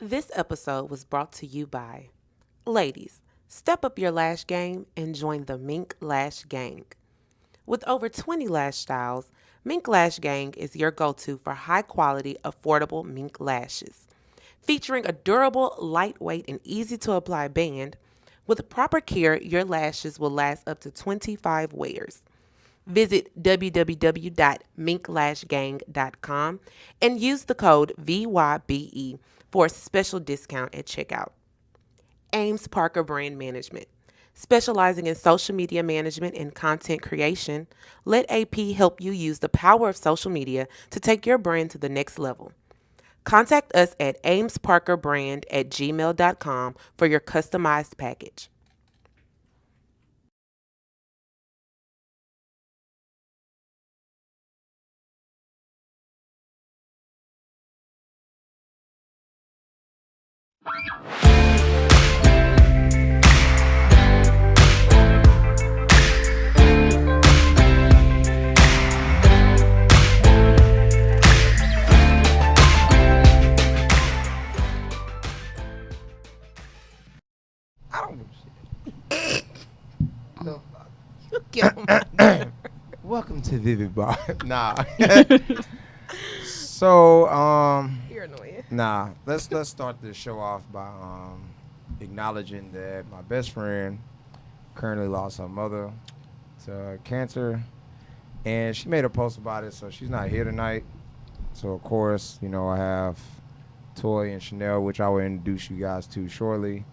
This episode was brought to you by Ladies. Step up your lash game and join the Mink Lash Gang. With over 20 lash styles, Mink Lash Gang is your go-to for high-quality, affordable mink lashes. Featuring a durable, lightweight, and easy-to-apply band, with proper care, your lashes will last up to 25 wears. Visit www.minklashgang.com and use the code VYBE for a special discount at checkout. Ames Parker Brand Management. Specializing in social media management and content creation, let AP help you use the power of social media to take your brand to the next level. Contact us at amesparkerbrand@gmail.com for your customized package. I don't give Get on my nerves. Welcome to Vivid Vybe. Nah. So, You're annoying. let's start the show off by acknowledging that my best friend currently lost her mother to cancer, and she made a post about it, so she's not here tonight. So of course, I have Toy and Chanel, which I will introduce you guys to shortly.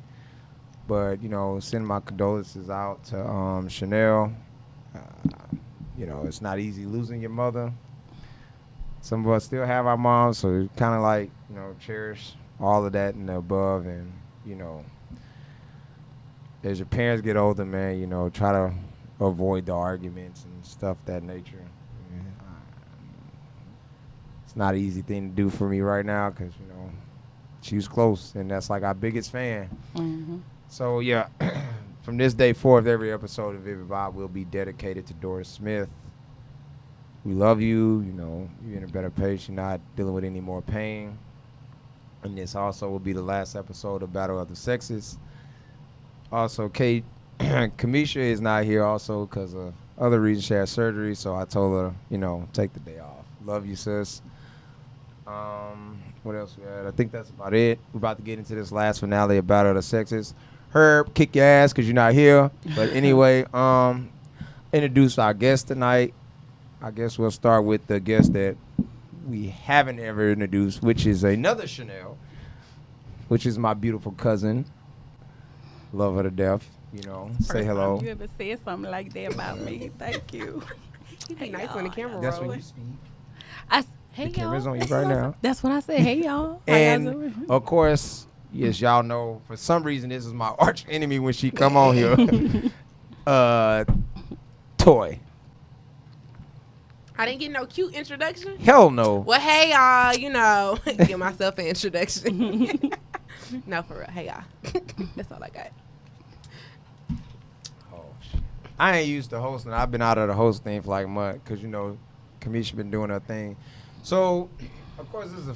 But, send my condolences out to Chanel. It's not easy losing your mother. Some of us still have our moms, so it's kind of like, cherish all of that and the above. And, as your parents get older, man, try to avoid the arguments and stuff that nature. It's not an easy thing to do for me right now because, she was close, and that's like our biggest fan. Mm-hmm. So, yeah, from this day forth, every episode of Vivid Vybe will be dedicated to Doris Smith. We love you. You're in a better place. You're not dealing with any more pain. And this also will be the last episode of Battle of the Sexes. Also, Kamisha is not here also because of other reasons. She had surgery, so I told her, take the day off. Love you, sis. What else we had? I think that's about it. We're about to get into this last finale of Battle of the Sexes. Herb, kick your ass because you're not here. But anyway, introduce our guest tonight. I guess we'll start with the guest that we haven't ever introduced, which is another Chanel, which is my beautiful cousin. Love her to death. Say hello. You ever said something like that about me? Thank you. You be nice when the camera That's when rolls. you speak. Hey, The y'all. camera's on you right now. That's what I said. Hey, y'all. How y'all And doing? of course, yes, y'all know, for some reason, this is my arch enemy when she come on here. Toy. I didn't get no cute introduction. Hell no. Well, hey y'all, give myself an introduction. No, for real. Hey y'all. That's all I got. Oh, shit. I ain't used to hosting. I've been out of the host thing for like a month because, Kamisha been doing her thing. So, of course, this is the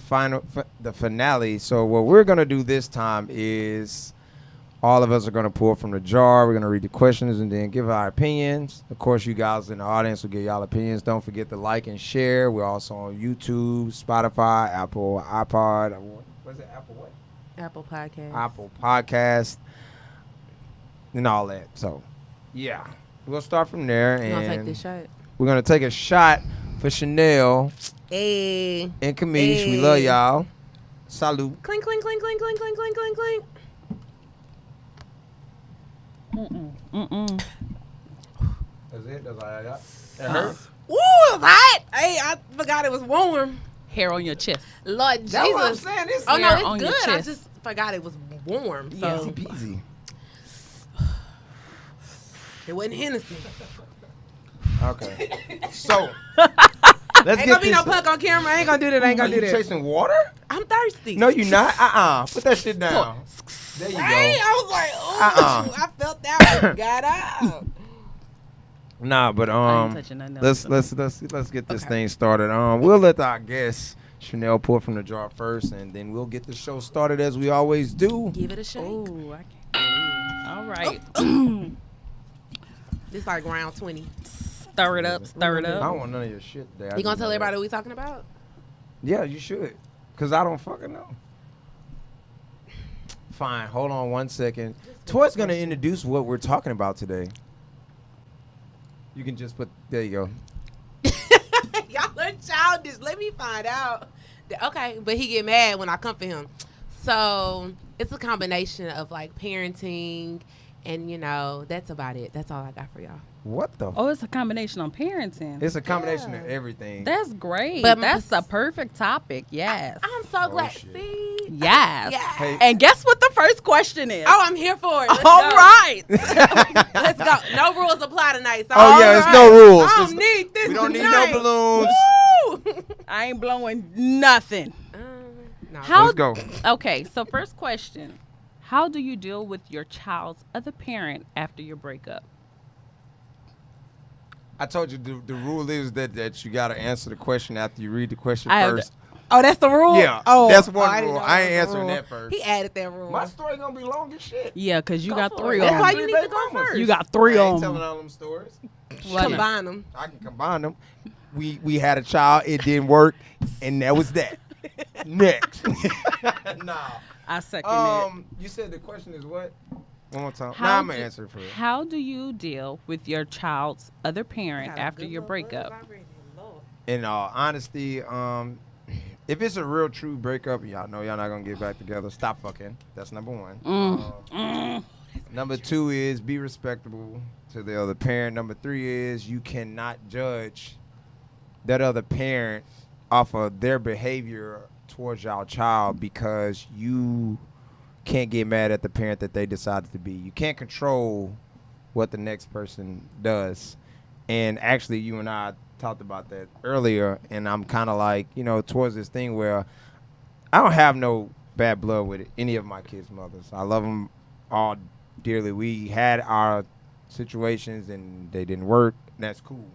finale. So what we're going to do this time is all of us are going to pull from the jar. We're going to read the questions and then give our opinions. Of course, you guys in the audience will give y'all opinions. Don't forget to like and share. We're also on YouTube, Spotify, Apple, iPod. What's it? Apple what? Apple Podcast. Apple Podcast and all that. So, yeah. We'll start from there. You want to take And this shot? we're going to take a shot for Chanel Hey. and Kamish. We love y'all. Salute. Clink, clink, clink, clink, clink, clink, clink, clink, clink. That's it? That's all I got? That hurt? Ooh, it was hot. Hey, I forgot it was warm. Hair on your chest. Lord Jesus. That's what I'm saying. This Oh, no, hair it's on your good. I chest. just forgot it was warm. Yeah. So easy. it wasn't Hennessy. Okay. So, let's Ain't get gonna be this. no puck on camera. I ain't gonna do that. I ain't Are gonna you do that. chasing water? I'm thirsty. No, you not. Put that shit down. There you Right? go. I was like, oh, I felt that one. Got out. Nah, but I ain't touching nothing else. let's get this thing started. We'll let our guests Chanel pour from the jar first, and then we'll get the show started as we always do. Give it a shake. Oh, I can't. All right. This is like round 20. Stir it up. Stir it I up. don't want none of your shit there. You gonna tell everybody what we talking about? Yeah, you should. Because I don't fucking know. Fine. Hold on one second. Toy's going to introduce what we're talking about today. You can just put... There you go. Y'all are childish. Let me find out. Okay, but he get mad when I come for him. So it's a combination of like parenting and, you know, that's about it. That's all I got for y'all. What the... Oh, it's a combination on parenting. It's a combination of everything. That's great. But That's a perfect topic. Yes. I'm so glad. shit. See? Yes. Yes. Hey. And guess what the first question is? Oh, I'm here for it. Let's All go. right. Let's go. No rules apply tonight. So Oh, yeah, it's no rules. I don't It's- need this We don't need tonight. no balloons. Woo! I ain't blowing nothing. No. How- Let's go. Okay, so first question. How do you deal with your child's other parent after your breakup? I told you the rule is that you got to answer the question after you read the question I have first. Oh, that's the rule? Yeah, Oh, that's one I didn't rule. know I that ain't was a answering rule. that first. He added that rule. My story going to be long as shit. Yeah, because you Go got for three it. on That's why them. you Three need to baby go mamas. first. You got three I on ain't telling them. all them stories. Combine them. I can combine them. We had a child. It didn't work, and that was that. Next. Nah. I second it. You said the question is what? One more time. How Nah, I'm gonna do- answer it for you. How do you deal with your child's other parent after your breakup? In all honesty, if it's a real true breakup, y'all know y'all not gonna get back together. Stop fucking. That's number one. Number two is be respectable to the other parent. Number three is you cannot judge that other parent off of their behavior towards y'all child because you can't get mad at the parent that they decided to be. You can't control what the next person does. And actually, you and I talked about that earlier, and I'm kind of like, you know, towards this thing where I don't have no bad blood with any of my kids' mothers. I love them all dearly. We had our situations, and they didn't work. That's cool.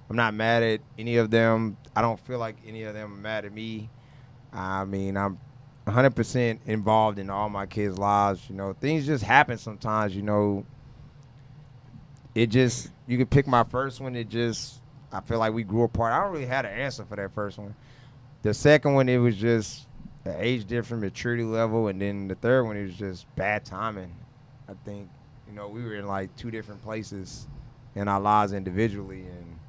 I'm not mad at any of them. I don't feel like any of them are mad at me. I mean, I'm 100% involved in all my kids' lives. You know, things just happen sometimes, you know. It just, you could pick my first one. It just, I feel like we grew apart. I don't really have an answer for that first one. The second one, it was just the age difference, maturity level. And then the third one, it was just bad timing. I think, you know, we were in like two different places in our lives individually. And,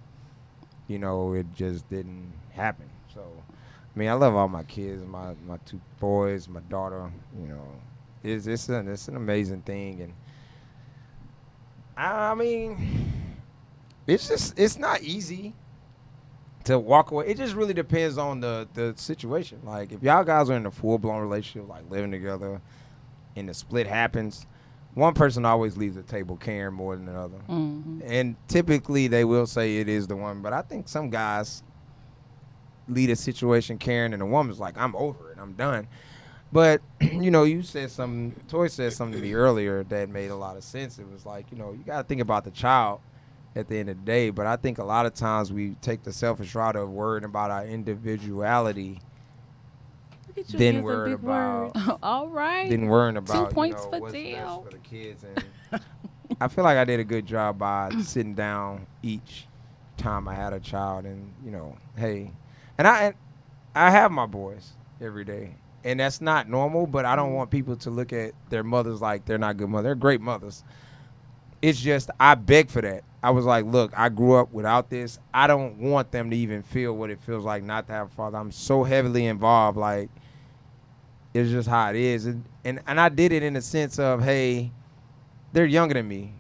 you know, it just didn't happen. So, I mean, I love all my kids, my two boys, my daughter. You know, it's an amazing thing, and I mean, it's not easy to walk away. It just really depends on the situation. Like if y'all guys are in a full blown relationship, like living together, and the split happens, one person always leaves the table caring more than the other, and typically they will say it is the one. But I think some guys lead a situation caring, and the woman's like, I'm over it, I'm done. But you know, you said something, Toy said something to me earlier that made a lot of sense. It was like, you know, you got to think about the child at the end of the day. But I think a lot of times we take the selfish route of worrying about our individuality, then worrying about All right. then worrying about points you know, for what's Dale. best for the kids. And I feel like I did a good job by sitting down each time I had a child, and you know, hey, and I have my boys every day, and that's not normal. But I don't want people to look at their mothers like they're not good mothers. They're great mothers. It's just I beg for that. I was like, look, I grew up without this. I don't want them to even feel what it feels like not to have a father. I'm so heavily involved. Like, it's just how it is. And I did it in the sense of, hey, they're younger than me.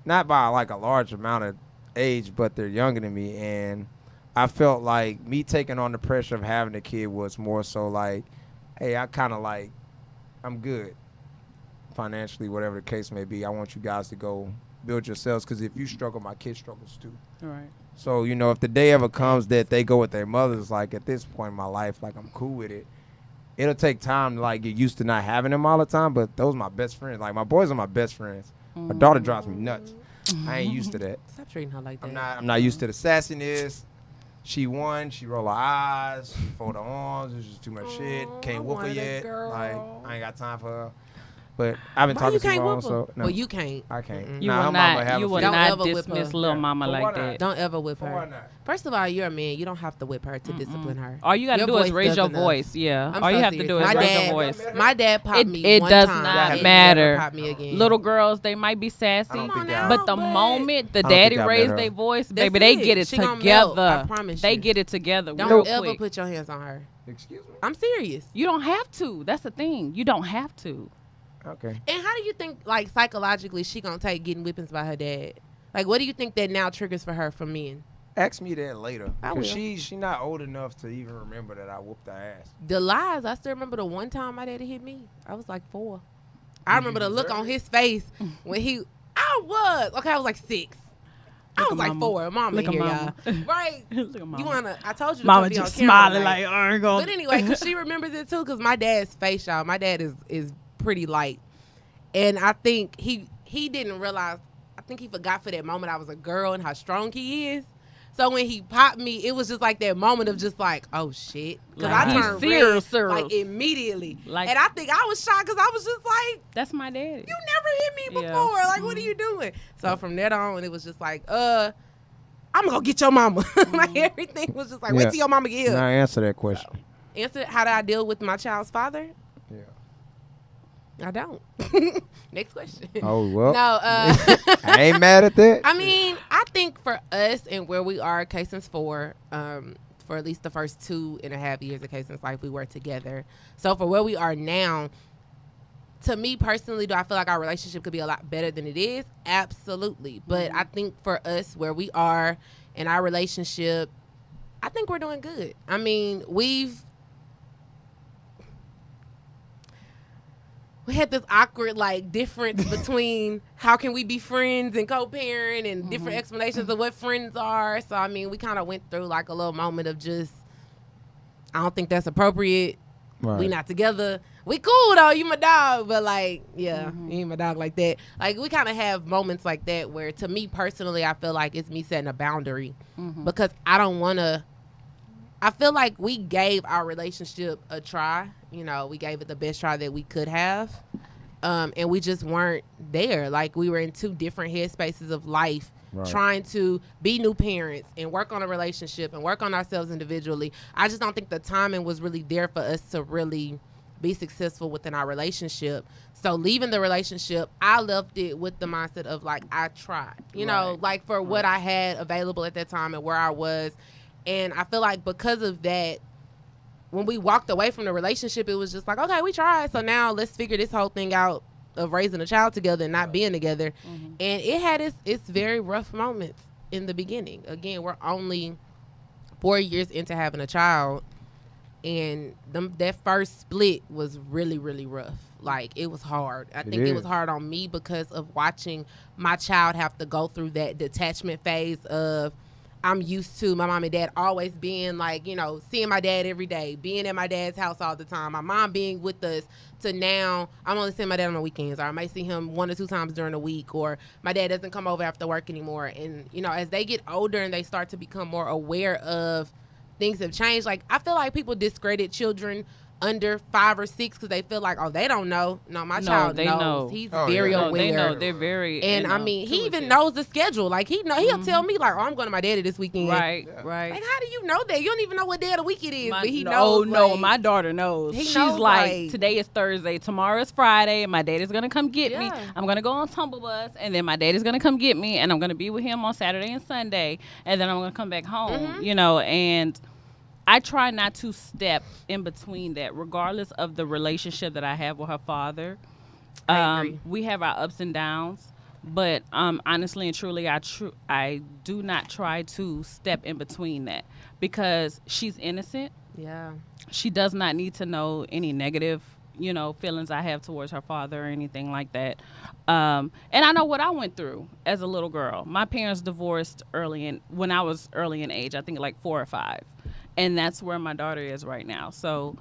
Not by like a large amount of age, but they're younger than me. And I felt like me taking on the pressure of having a kid was more so like, hey, I kind of like, I'm good financially, whatever the case may be. I want you guys to go build yourselves, because if you struggle, my kid struggles too. All right. So, you know, if the day ever comes that they go with their mothers, like at this point in my life, like I'm cool with it. It'll take time to like get used to not having them all the time, but those are my best friends. Like my boys are my best friends. My daughter drives me nuts. I ain't used to that. Stop treating her like that. I'm not used to the sassiness. She won. She roll her eyes. She fold her arms. It's just too much shit. I Can't whoop her wanted a yet. girl. Like I ain't got time for her. But I've been Why talking you too can't long, whoop her? so no, Well, you can't. I can't. Mm-mm. You Nah, will her mama have not. You a will fit. Don't not ever whip her. dismiss little Yeah. mama But like why that. not? Don't ever whip But her. why not? First of all, you're a man. You don't have to whip her to discipline her. All you gotta Your do is voice raise does your enough. voice. Yeah. I'm All you so have to serious. do is My raise dad, your voice. My dad popped me It one does time. not and matter. Never popped me again. Little girls, they might be sassy, I don't think now, but the but- moment the I don't think daddy I met raised her. their voice, That's baby, they it. get it She gonna melt, I together. promise They you. get it together Don't real ever quick. put your hands on her. Excuse me. I'm serious. You don't have to. That's the thing. You don't have to. Okay. And how do you think, like, psychologically, she gonna take getting whippings by her dad? Like, what do you think that now triggers for her from men? Ask me that later. I will. Cause she not old enough to even remember that I whooped her ass. The lies. I still remember the one time my daddy hit me. I was like 4. I Did remember you the look deserve on it? his face when he. I was like 6. I Look was at like mama. 4. Mama Look in at here, mama. y'all. Right? Look at mama. You wanna? I told you to Mama come be just on camera smiling like, I ain't gonna. But anyway, because she remembers it too, because my dad's face, y'all. My dad is pretty light, and I think he didn't realize. I think he forgot for that moment I was a girl and how strong he is. So when he popped me, it was just like that moment of just like, oh shit, because Like, I he's turned serious, red like serious. immediately, Like- and I think I was shocked because I was just like, That's my daddy. you never hit me before. Yeah. Like, what are you doing? So from that on, it was just like, I'm gonna go get your mama. Like everything was just like, wait Yeah. till your mama get here. Now answer that question. Answer, how do I deal with my child's father? Yeah. I don't. Next question. Oh well. No, I ain't mad at that. I mean, I think for us and where we are, Kayson's 4, for at least the first 2.5 years of Kayson's life, we were together. So for where we are now, to me personally, do I feel like our relationship could be a lot better than it is? Absolutely. But I think for us, where we are in our relationship, I think we're doing good. I mean, we had this awkward like difference between how can we be friends and co-parent and different explanations of what friends are. So I mean, we kind of went through like a little moment of just, I don't think that's appropriate. Right. We not together. We cool though. You my dog, but like, yeah, you ain't my dog like that. Like we kind of have moments like that where, to me personally, I feel like it's me setting a boundary because I don't want to. I feel like we gave our relationship a try. You know, we gave it the best try that we could have. And we just weren't there. Like we were in 2 different headspaces of life, Right. trying to be new parents and work on a relationship and work on ourselves individually. I just don't think the timing was really there for us to really be successful within our relationship. So leaving the relationship, I left it with the mindset of like, I tried, you know, Right. like for what I had available at that time and where I was. And I feel like because of that, when we walked away from the relationship, it was just like, okay, we tried. So now let's figure this whole thing out of raising a child together and not being together. And it had its very rough moments in the beginning. Again, we're only 4 years into having a child. And that first split was really, really rough. Like, it was hard. I think it was is. hard on me because of watching my child have to go through that detachment phase of, I'm used to my mom and dad always being like, you know, seeing my dad every day, being at my dad's house all the time, my mom being with us, to now I'm only seeing my dad on the weekends, or I might see him 1 or 2 times during the week, or my dad doesn't come over after work anymore. And, you know, as they get older and they start to become more aware of things have changed, like I feel like people discredit children under 5 or 6 because they feel like, oh, they don't know. No, my child they knows. know. He's Oh, very yeah. No, aware. they know. They're very. And you I know, mean, he even intuitive. knows the schedule. Like he'll tell me like, oh, I'm going to my daddy this weekend. Right, Yeah. right. Like, how do you know that? You don't even know what day of the week it is, but he no, knows. no, like, my daughter knows. he She's knows, like, like- today is Thursday, tomorrow is Friday, and my daddy's gonna come get me. Yeah. I'm gonna go on Tumble Bus, and then my daddy's gonna come get me, and I'm gonna be with him on Saturday and Sunday, and then I'm gonna come back home. You know, and I try not to step in between that, regardless of the relationship that I have with her father. I agree. We have our ups and downs, but honestly and truly, I do not try to step in between that because she's innocent. Yeah. She does not need to know any negative, you know, feelings I have towards her father or anything like that. And I know what I went through as a little girl. My parents divorced when I was early in age, I think like 4 or 5. And that's where my daughter is right now. So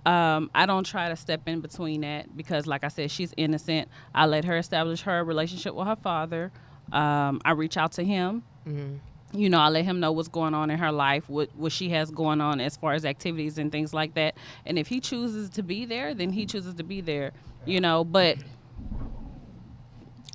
I don't try to step in between that because, like I said, she's innocent. I let her establish her relationship with her father. I reach out to him. You know, I let him know what's going on in her life, what she has going on as far as activities and things like that. And if he chooses to be there, then he chooses to be there. You know, but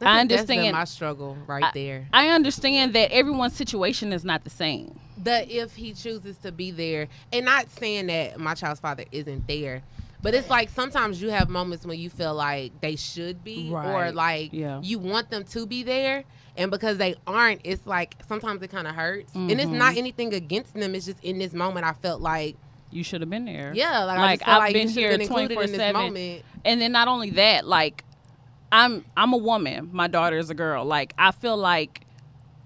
I think that's been understand my struggle right there. I understand that everyone's situation is not the same. That if he chooses to be there, and not saying that my child's father isn't there, but it's like sometimes you have moments when you feel like they should be, or Right. like Yeah. you want them to be there, and because they aren't, it's like sometimes it kind of hurts. And it's not anything against them. It's just in this moment I felt like, You should have been there. yeah, like I just felt I've like been you should here have been included in this 24/7. moment. And then not only that, like I'm a woman. My daughter is a girl. Like I feel like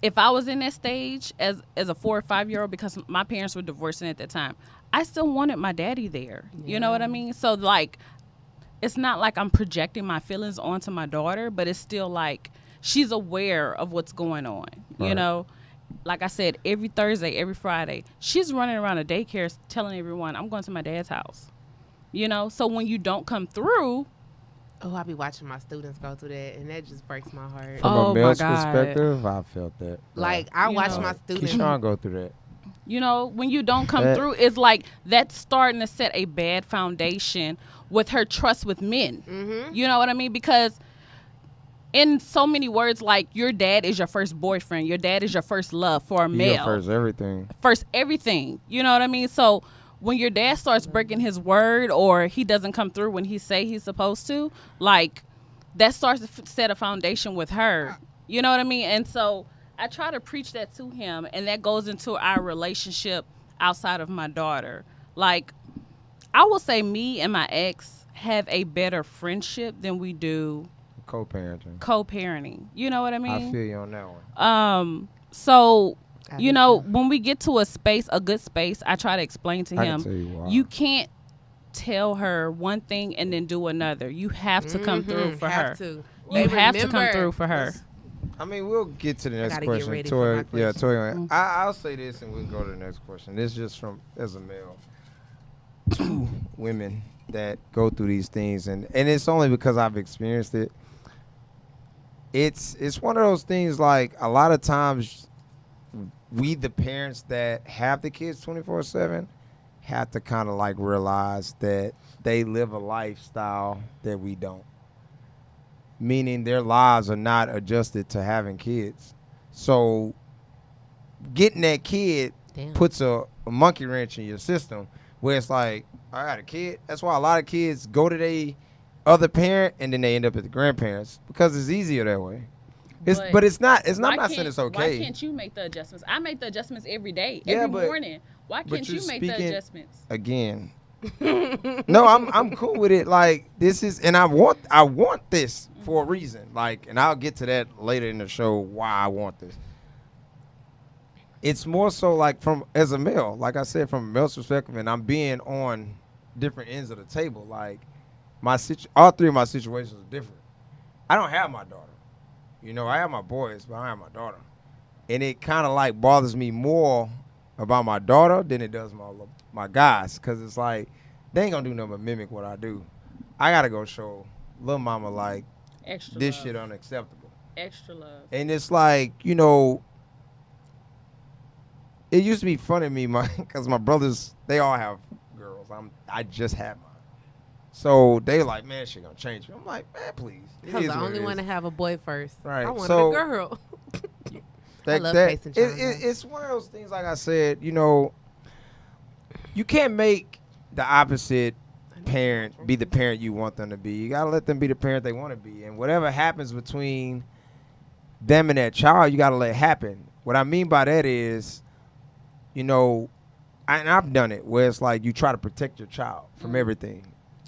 if I was in that stage as a 4 or 5 year old, because my parents were divorcing at that time, I still wanted my daddy there. You know what I mean? So like, it's not like I'm projecting my feelings onto my daughter, but it's still like she's aware of what's going on. You Right. know, like I said, every Thursday, every Friday, she's running around a daycare telling everyone, I'm going to my dad's house. You know, so when you don't come through, Oh, I be watching my students go through that, and that just breaks my heart. From Oh, a my male's God. perspective, I felt that. Like I You watch know. my students. Keyshawn go through that. you know, when you don't come That- through, it's like that's starting to set a bad foundation with her trust with men. Mm-hmm. You know what I mean? Because in so many words, like your dad is your first boyfriend, your dad is your first love for a He male, your first everything. first everything. You know what I mean? So when your dad starts breaking his word or he doesn't come through when he say he's supposed to, like that starts to set a foundation with her. You know what I mean? And so I try to preach that to him, and that goes into our relationship outside of my daughter. Like I will say me and my ex have a better friendship than we do Co-parenting. co-parenting. You know what I mean? I feel you on that one. So, I you do know, too. when we get to a good space, I try to explain to I him, can tell you why. you can't tell her one thing and then do another. You have to come through for her. Have to. You They have to come remember. through for her. I mean, we'll get to the next gotta get question. ready for my Yeah, question. Toy. I'll say this, and we can go to the next question. This is just from as a male. 2 women that go through these things, and it's only because I've experienced it. It's one of those things. Like a lot of times, we the parents that have the kids 24/7 have to kind of like realize that they live a lifestyle that we don't. Meaning their lives are not adjusted to having kids. So getting that kid Damn. puts a monkey wrench in your system where it's like, I got a kid. That's why a lot of kids go to their other parent and then they end up at the grandparents because it's easier that way. But it's not. I'm Why not saying can't- it's okay. Why can't you make the adjustments? I make the adjustments every day, Yeah, every but- morning. Why but can't you're you make the speaking- adjustments? Again. No, I'm cool with it. Like this is, and I want this for a reason. Like, and I'll get to that later in the show why I want this. It's more so like from as a male, like I said, from a male's perspective, and I'm being on different ends of the table. Like all 3 of my situations are different. I don't have my daughter. You know, I have my boys, but I don't have my daughter, and it kind of like bothers me more about my daughter than it does my guys, because it's like they ain't gonna do nothing but mimic what I do. I gotta go show little mama like Extra this love. shit unacceptable. Extra love. And it's like, you know, it used to be funny to me, because my brothers, they all have girls. I just had mine. So they like, man, she gonna change me. I'm like, man, please. It I was is the what only it one is. to have a boy first. Right. I wanted So- a girl. That, love that- Pace and John, though. it's one of those things, like I said, you know, you can't make the opposite parent be the parent you want them to be. You got to let them be the parent they want to be. And whatever happens between them and that child, you got to let happen. What I mean by that is, you know, and I've done it, where it's like you try to protect your child from everything.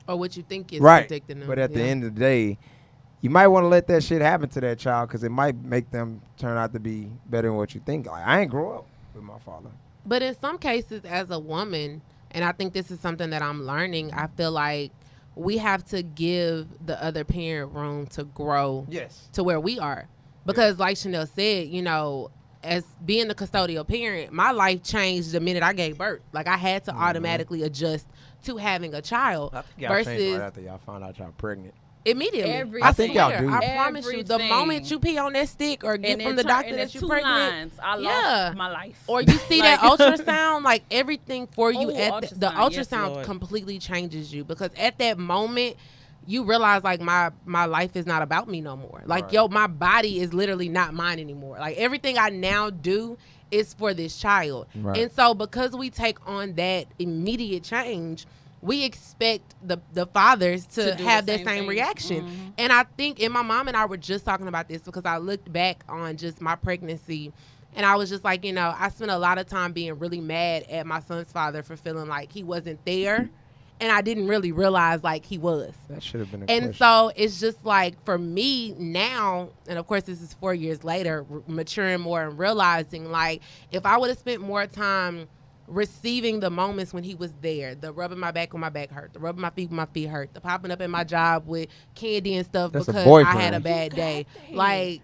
Or what you think is Right. protecting them. But at the Yeah. end of the day, you might want to let that shit happen to that child because it might make them turn out to be better than what you think. Like, I ain't grow up with my father. But in some cases, as a woman, and I think this is something that I'm learning, I feel like we have to give the other parent room to grow Yes. to where we are. Because like Chanel said, you know, as being the custodial parent, my life changed the minute I gave birth. Like I had to automatically adjust to having a child I think y'all changed versus right after y'all found out y'all pregnant. Immediately. Every I think y'all swear, do. I promise you. The Everything. moment you pee on that stick or get And from in the tur- doctor and that in you're 2 pregnant, lines, I lost my life. or you see that Like- ultrasound, like everything for you Oh, at the ultrasound. Yes, ultrasound Lord. completely changes you, because at that moment you realize like my life is not about me no more. Like Right. yo, my body is literally not mine anymore. Like everything I now do is for this child. Right. And so because we take on that immediate change, we expect the fathers to do have the that same same thing. reaction. Mhm. And I think, and my mom and I were just talking about this because I looked back on just my pregnancy, and I was just like, you know, I spent a lot of time being really mad at my son's father for feeling like he wasn't there, and I didn't really realize like he was. That should have been a And question. so it's just like for me now, and of course this is 4 years later, maturing more and realizing like if I would have spent more time receiving the moments when he was there, the rubbing my back when my back hurt, the rubbing my feet when my feet hurt, the popping up in my job with candy and stuff That's a because I boyfriend. had a bad day. Like,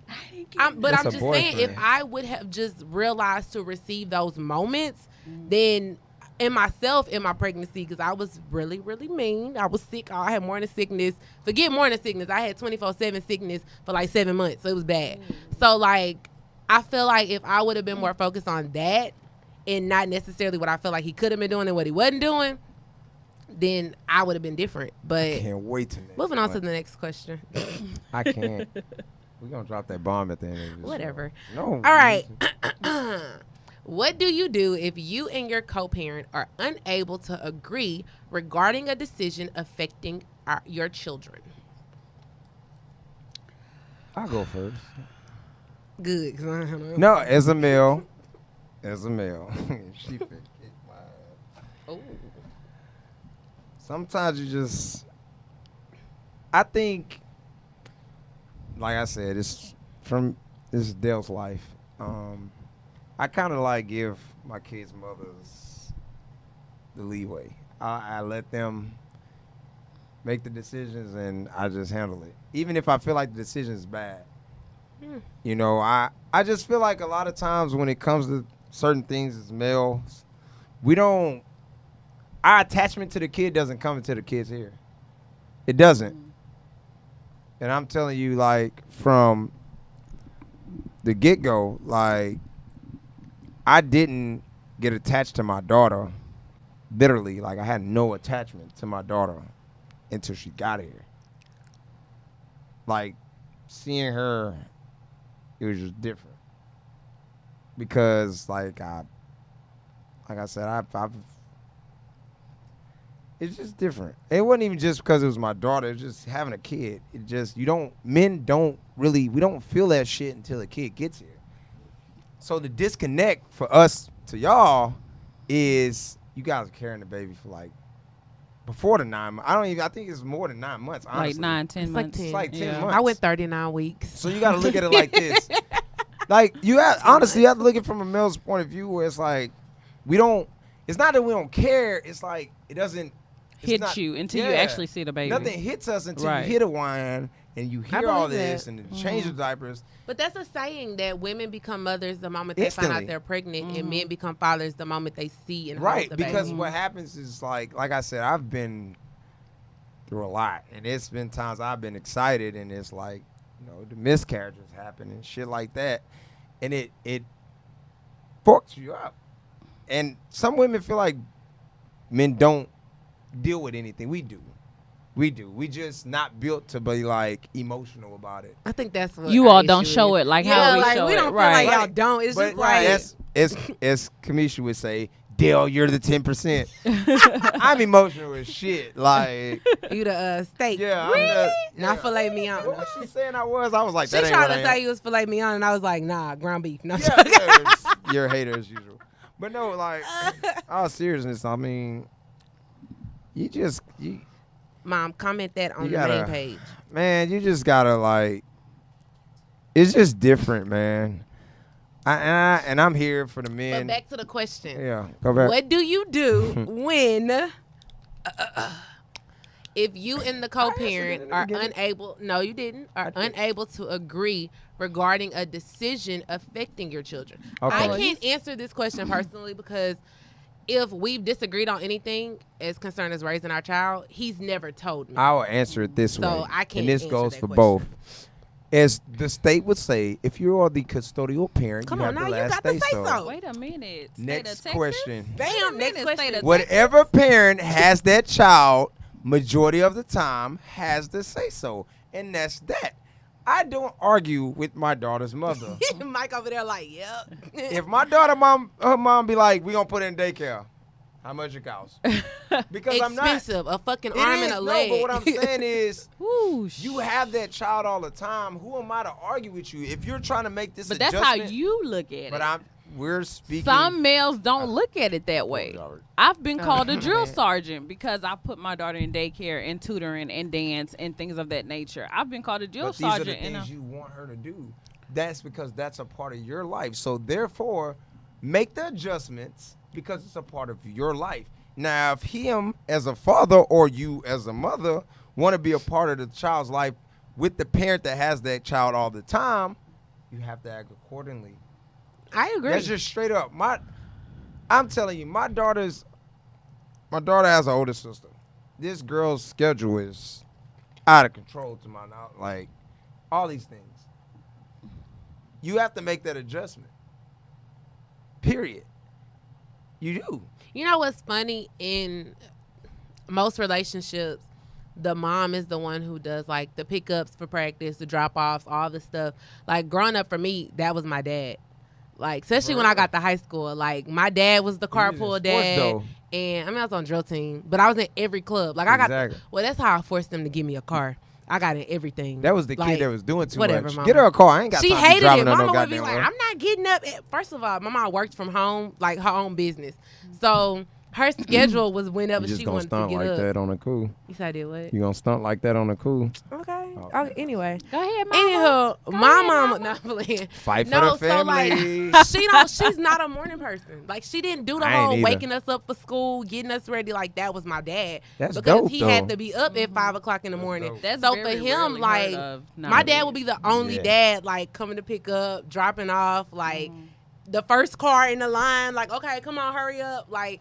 but That's I'm a just saying, if boyfriend. I would have just realized to receive those moments, then in myself in my pregnancy, because I was really, really mean. I was sick. I had morning sickness. Forget morning sickness. I had 24/7 sickness for like 7 months. So it was bad. So like, I feel like if I would have been more focused on that and not necessarily what I feel like he could have been doing and what he wasn't doing, then I would have been different. But Can't wait to next moving on to month. the next question. I can't. We're gonna drop that bomb at the end of this. Whatever. No. All right. What do you do if you and your co-parent are unable to agree regarding a decision affecting your children? I'll go first. Good. 'Cause I don't know. No, as a male. She picked it. Oh. Sometimes you just. I think, like I said, it's Dale's life. I kind of like give my kids' mothers the leeway. I let them make the decisions, and I just handle it, even if I feel like the decision is bad. You know, I just feel like a lot of times when it comes to certain things as males, our attachment to the kid doesn't come until the kid's here. It doesn't. And I'm telling you, like, from the get-go, like, I didn't get attached to my daughter, literally. Like, I had no attachment to my daughter until she got here. Like, seeing her, it was just different. Because, like I said, I've it's just different. It wasn't even just because it was my daughter. It's just having a kid. It just, men don't really, we don't feel that shit until the kid gets here. So the disconnect for us to y'all is you guys are carrying the baby for like, before the 9 months. I think it's more than 9 months, honestly. Like 9, 10 It's like months. 10. It's like 10 Yeah. months. I went 39 weeks. So you got to look at it like this. Like, honestly, you have to look at it from a male's point of view where it's like, it's not that we don't care. It's like, it doesn't Hit you until you actually see the baby. Nothing hits us until Right. you hit a wine and you hear believe all that. this and then change the diapers. But that's a saying that women become mothers the moment they find Instantly. out they're pregnant, and men become fathers the moment they see and Right, hold the because baby. what happens is like I said, I've been through a lot, and it's been times I've been excited, and it's like, the miscarriages happen and shit like that, and it fucks you up. And some women feel like men don't deal with anything. We do. We just not built to be like emotional about it. I think that's what You our all don't issue show is. it like Yeah, how we like show we it. don't feel Right. like y'all don't. It's just like as Kamisha would say, Dale, you're the 10%. I'm emotional as shit. Like, you the steak. yeah, Really? I'm Not filet mignon. What was she saying I was? I was like, She that ain't tried what I to say am. you was filet mignon, and I was like, nah, ground beef. No, Yeah, you're a hater as usual. But no, like, all seriousness, I mean, you Mom, comment that on You the gotta- main page. man, you just gotta like, it's just different, man. And I'm here for the But men. back to the question. Yeah, go back. What do you do when, if you and the co-parent it. are I get it. unable? No, you didn't. Are unable to agree regarding a decision affecting your children. Okay. I can't answer this question personally because if we've disagreed on anything as concerned as raising our child, he's never told me. I will answer it this way. So I can't and this answer goes that for question. both. As the state would say, if you are the custodial parent, Come you on have now, the you last got to say say so. Wait a minute. State of Next Texas? question. Wait a Bam, next minute, question. state of Whatever parent has that child, majority of the time, has the say so. And that's that. I don't argue with my daughter's mother. Mike over there like, yep. If my daughter her mom be like, we gonna put her in daycare, how much it costs? Because I'm not. Expensive, a fucking It arm is, and a no, leg. but what I'm saying is, Whoosh. you have that child all the time. Who am I to argue with you? If you're trying to make this But that's how adjustment, you look at but it. we're speaking. Some males don't look at it that way. I've been called a drill man. sergeant because I put my daughter in daycare and tutoring and dance and things of that nature. I've been called a drill But these are the sergeant. things you want her to do. That's because that's a part of your life. So therefore, make the adjustments because it's a part of your life. Now, if him as a father or you as a mother want to be a part of the child's life with the parent that has that child all the time, you have to act accordingly. I agree. That's just straight up. I'm telling you, my daughter has an older sister. This girl's schedule is out of control to my knowledge. Like, all these things. You have to make that adjustment. Period. You do. You know what's funny? In most relationships, the mom is the one who does like the pickups for practice, the drop offs, all the stuff. Like growing up for me, that was my dad. Like especially when I got to high school, like my dad was the You was in carpool sports, dad, though. and I mean I was on drill team, but I was in every club. Like I got, Exactly. well that's how I forced them to give me a car. I got in everything. That was the Like, kid that was doing too whatever, much. mama. Get her a car. I ain't got She time to be hated driving it. her no Mama would be goddamn like, well. I'm not getting up. First of all, my mom worked from home, like her own business. So her schedule was whenever You just she gonna wanted to stunt get like up. that on the cool. You said I did what? You gonna stunt like that on the cool. Okay. Oh. Oh, anyway. Go ahead, mama. Anywho, Go my ahead, mama, mama. not playing. Fight for No, the so like, family. she's not a morning person. Like she didn't do the I ain't whole either. waking us up for school, getting us ready. Like that was my dad. That's because dope, he though. had to be up at 5 o'clock in the morning. dope. That's so very for him, rarely like heard of my dad nowadays. would be the only Yeah. dad like coming to pick up, dropping off, like the first car in the line. Like okay, come on, hurry up. Like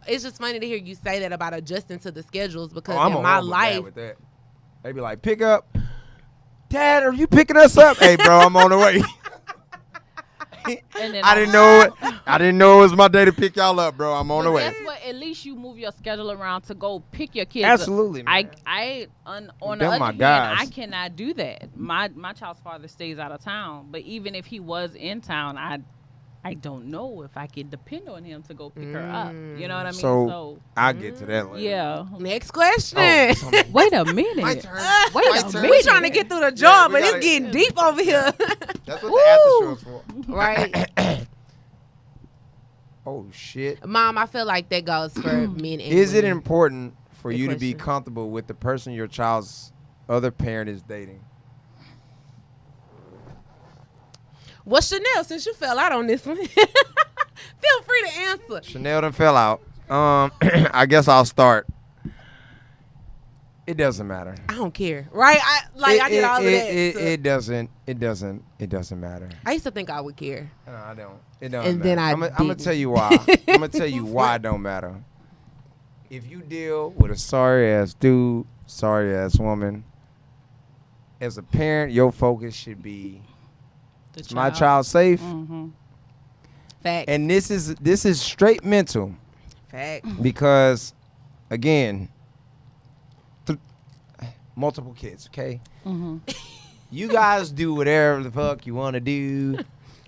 it's just funny to hear you say that about adjusting to the schedules because I'm in a my horrible dad life. with that. They be like, pick up. Dad, are you picking us up? Hey, bro, I'm on the way. And then I didn't know it. I didn't know it was my day to pick y'all up, bro. I'm on the But way. that's what. At least you move your schedule around to go pick your kids. Absolutely, up. man. On the Them other my hand, guys. I cannot do that. My child's father stays out of town, but even if he was in town, I don't know if I could depend on him to go pick her up. You know what I mean? So I'll get to that later. yeah. Next question. Oh, so Wait a minute. my turn. Wait My a turn. minute. We trying to get through the job, we but it's gotta- getting deep over here. That's what the after show is for. Right. Oh, shit. Mom, I feel like that goes for men and Is it women. important for Good you to be question. comfortable with the person your child's other parent is dating? Well, Chanel, since you fell out on this one, feel free to answer. Chanel done fell out. I guess I'll start. It doesn't matter. I don't care, right? I did all of that. so- It doesn't matter. I used to think I would care. No, I don't. It don't And matter. then I I'm gonna didn't. tell you why. I'm gonna tell you why it don't matter. If you deal with a sorry ass dude, sorry ass woman, as a parent, your focus should be: is my child safe? Mm-hmm. Fact. And this is straight mental Fact. because, again, multiple kids. Okay, Mm-hmm. you guys do whatever the fuck you want to do.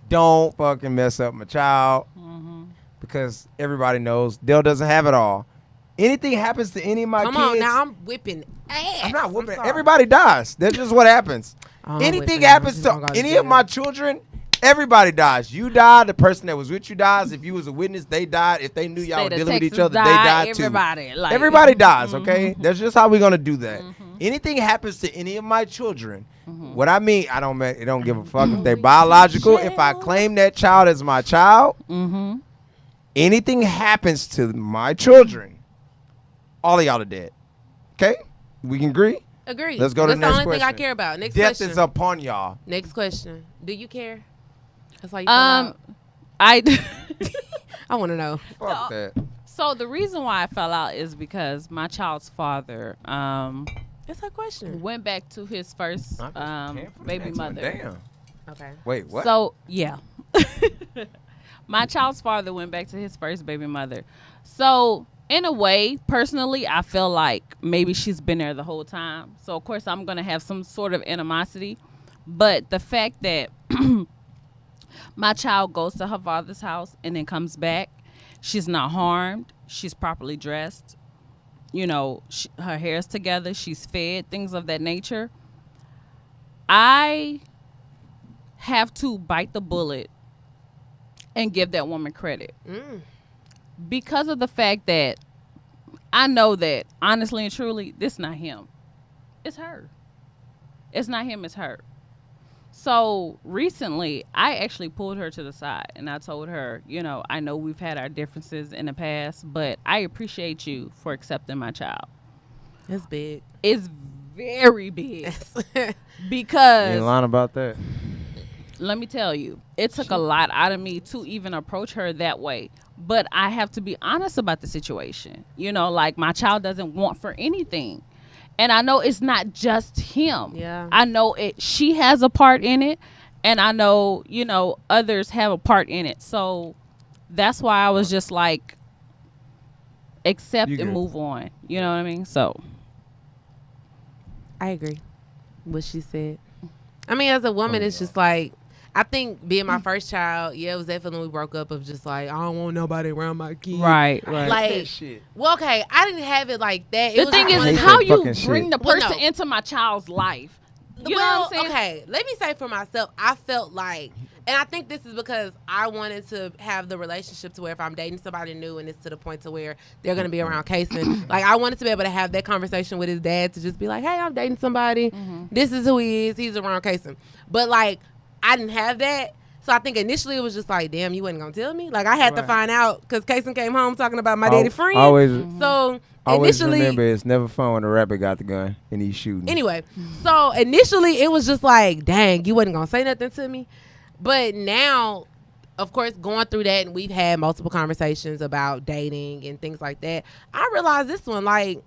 Don't fucking mess up my child. Mm-hmm. Because everybody knows Dale doesn't have it all. Anything happens to any of my Come kids, on, now I'm whipping ass. I'm not whooping. sorry. Everybody dies. That's just what happens. I'm Anything whipping. happens I'm to just gonna any go of my children, everybody dies. You die. The person that was with you dies. If you was a witness, they died. If they knew y'all were dealing with each other, they died too. Everybody, like, Everybody dies, okay? That's just how we're gonna do that. Anything happens to any of my children, what I mean, it don't give a fuck if they're biological. If I claim that child as my child, Mm-hmm. anything happens to my children, all of y'all are dead. Okay? We can agree? Agree. Let's go to That's the next the only thing I question. care about. Next Death question. is upon y'all. Next question. Do you care? That's why you fell out. I I want to know. Fuck that. So the reason why I fell out is because my child's father It's her question. went back to his first baby Next one. mother. Damn. Okay. Wait, what? So yeah, my child's father went back to his first baby mother. So in a way, personally, I feel like maybe she's been there the whole time. So of course I'm gonna have some sort of animosity, but the fact that my child goes to her father's house and then comes back, she's not harmed. She's properly dressed. You know, her hair's together. She's fed, things of that nature. I have to bite the bullet and give that woman credit because of the fact that I know that honestly and truly, this not him. It's her. It's not him. It's her. So recently, I actually pulled her to the side and I told her, you know, I know we've had our differences in the past, but I appreciate you for accepting my child. It's big. It's very big You because ain't lying about that. let me tell you, it took a lot out of me to even approach her that way. But I have to be honest about the situation. You know, like my child doesn't want for anything. And I know it's not just him. Yeah. I know she has a part in it. And I know, you know, others have a part in it. So that's why I was just like, accept and move on. You know what I mean? So I agree with what she said. I mean, as a woman, it's just like, I think being my first child, yeah, it was definitely we broke up of just like, I don't want nobody around my kid. right. Like, Shit. well, okay, I didn't have it like that. The thing I hate is, how that you fucking bring shit. the Well, person no. into my child's life. You know what I'm saying? Okay, let me say for myself, I felt like, and I think this is because I wanted to have the relationship to where if I'm dating somebody new and it's to the point to where they're going to be around Kason, like I wanted to be able to have that conversation with his dad to just be like, hey, I'm dating somebody. This is who he is. He's around Kason. But like, I didn't have that. So I think initially it was just like, damn, you wasn't going to tell me? Like I had to find out because Kason came home talking about my daddy friend. So Always initially, remember, it's never fun when a rapper got the gun and he's shooting. anyway, so initially it was just like, dang, you wasn't gonna say nothing to me. But now, of course, going through that and we've had multiple conversations about dating and things like that, I realized this one, like,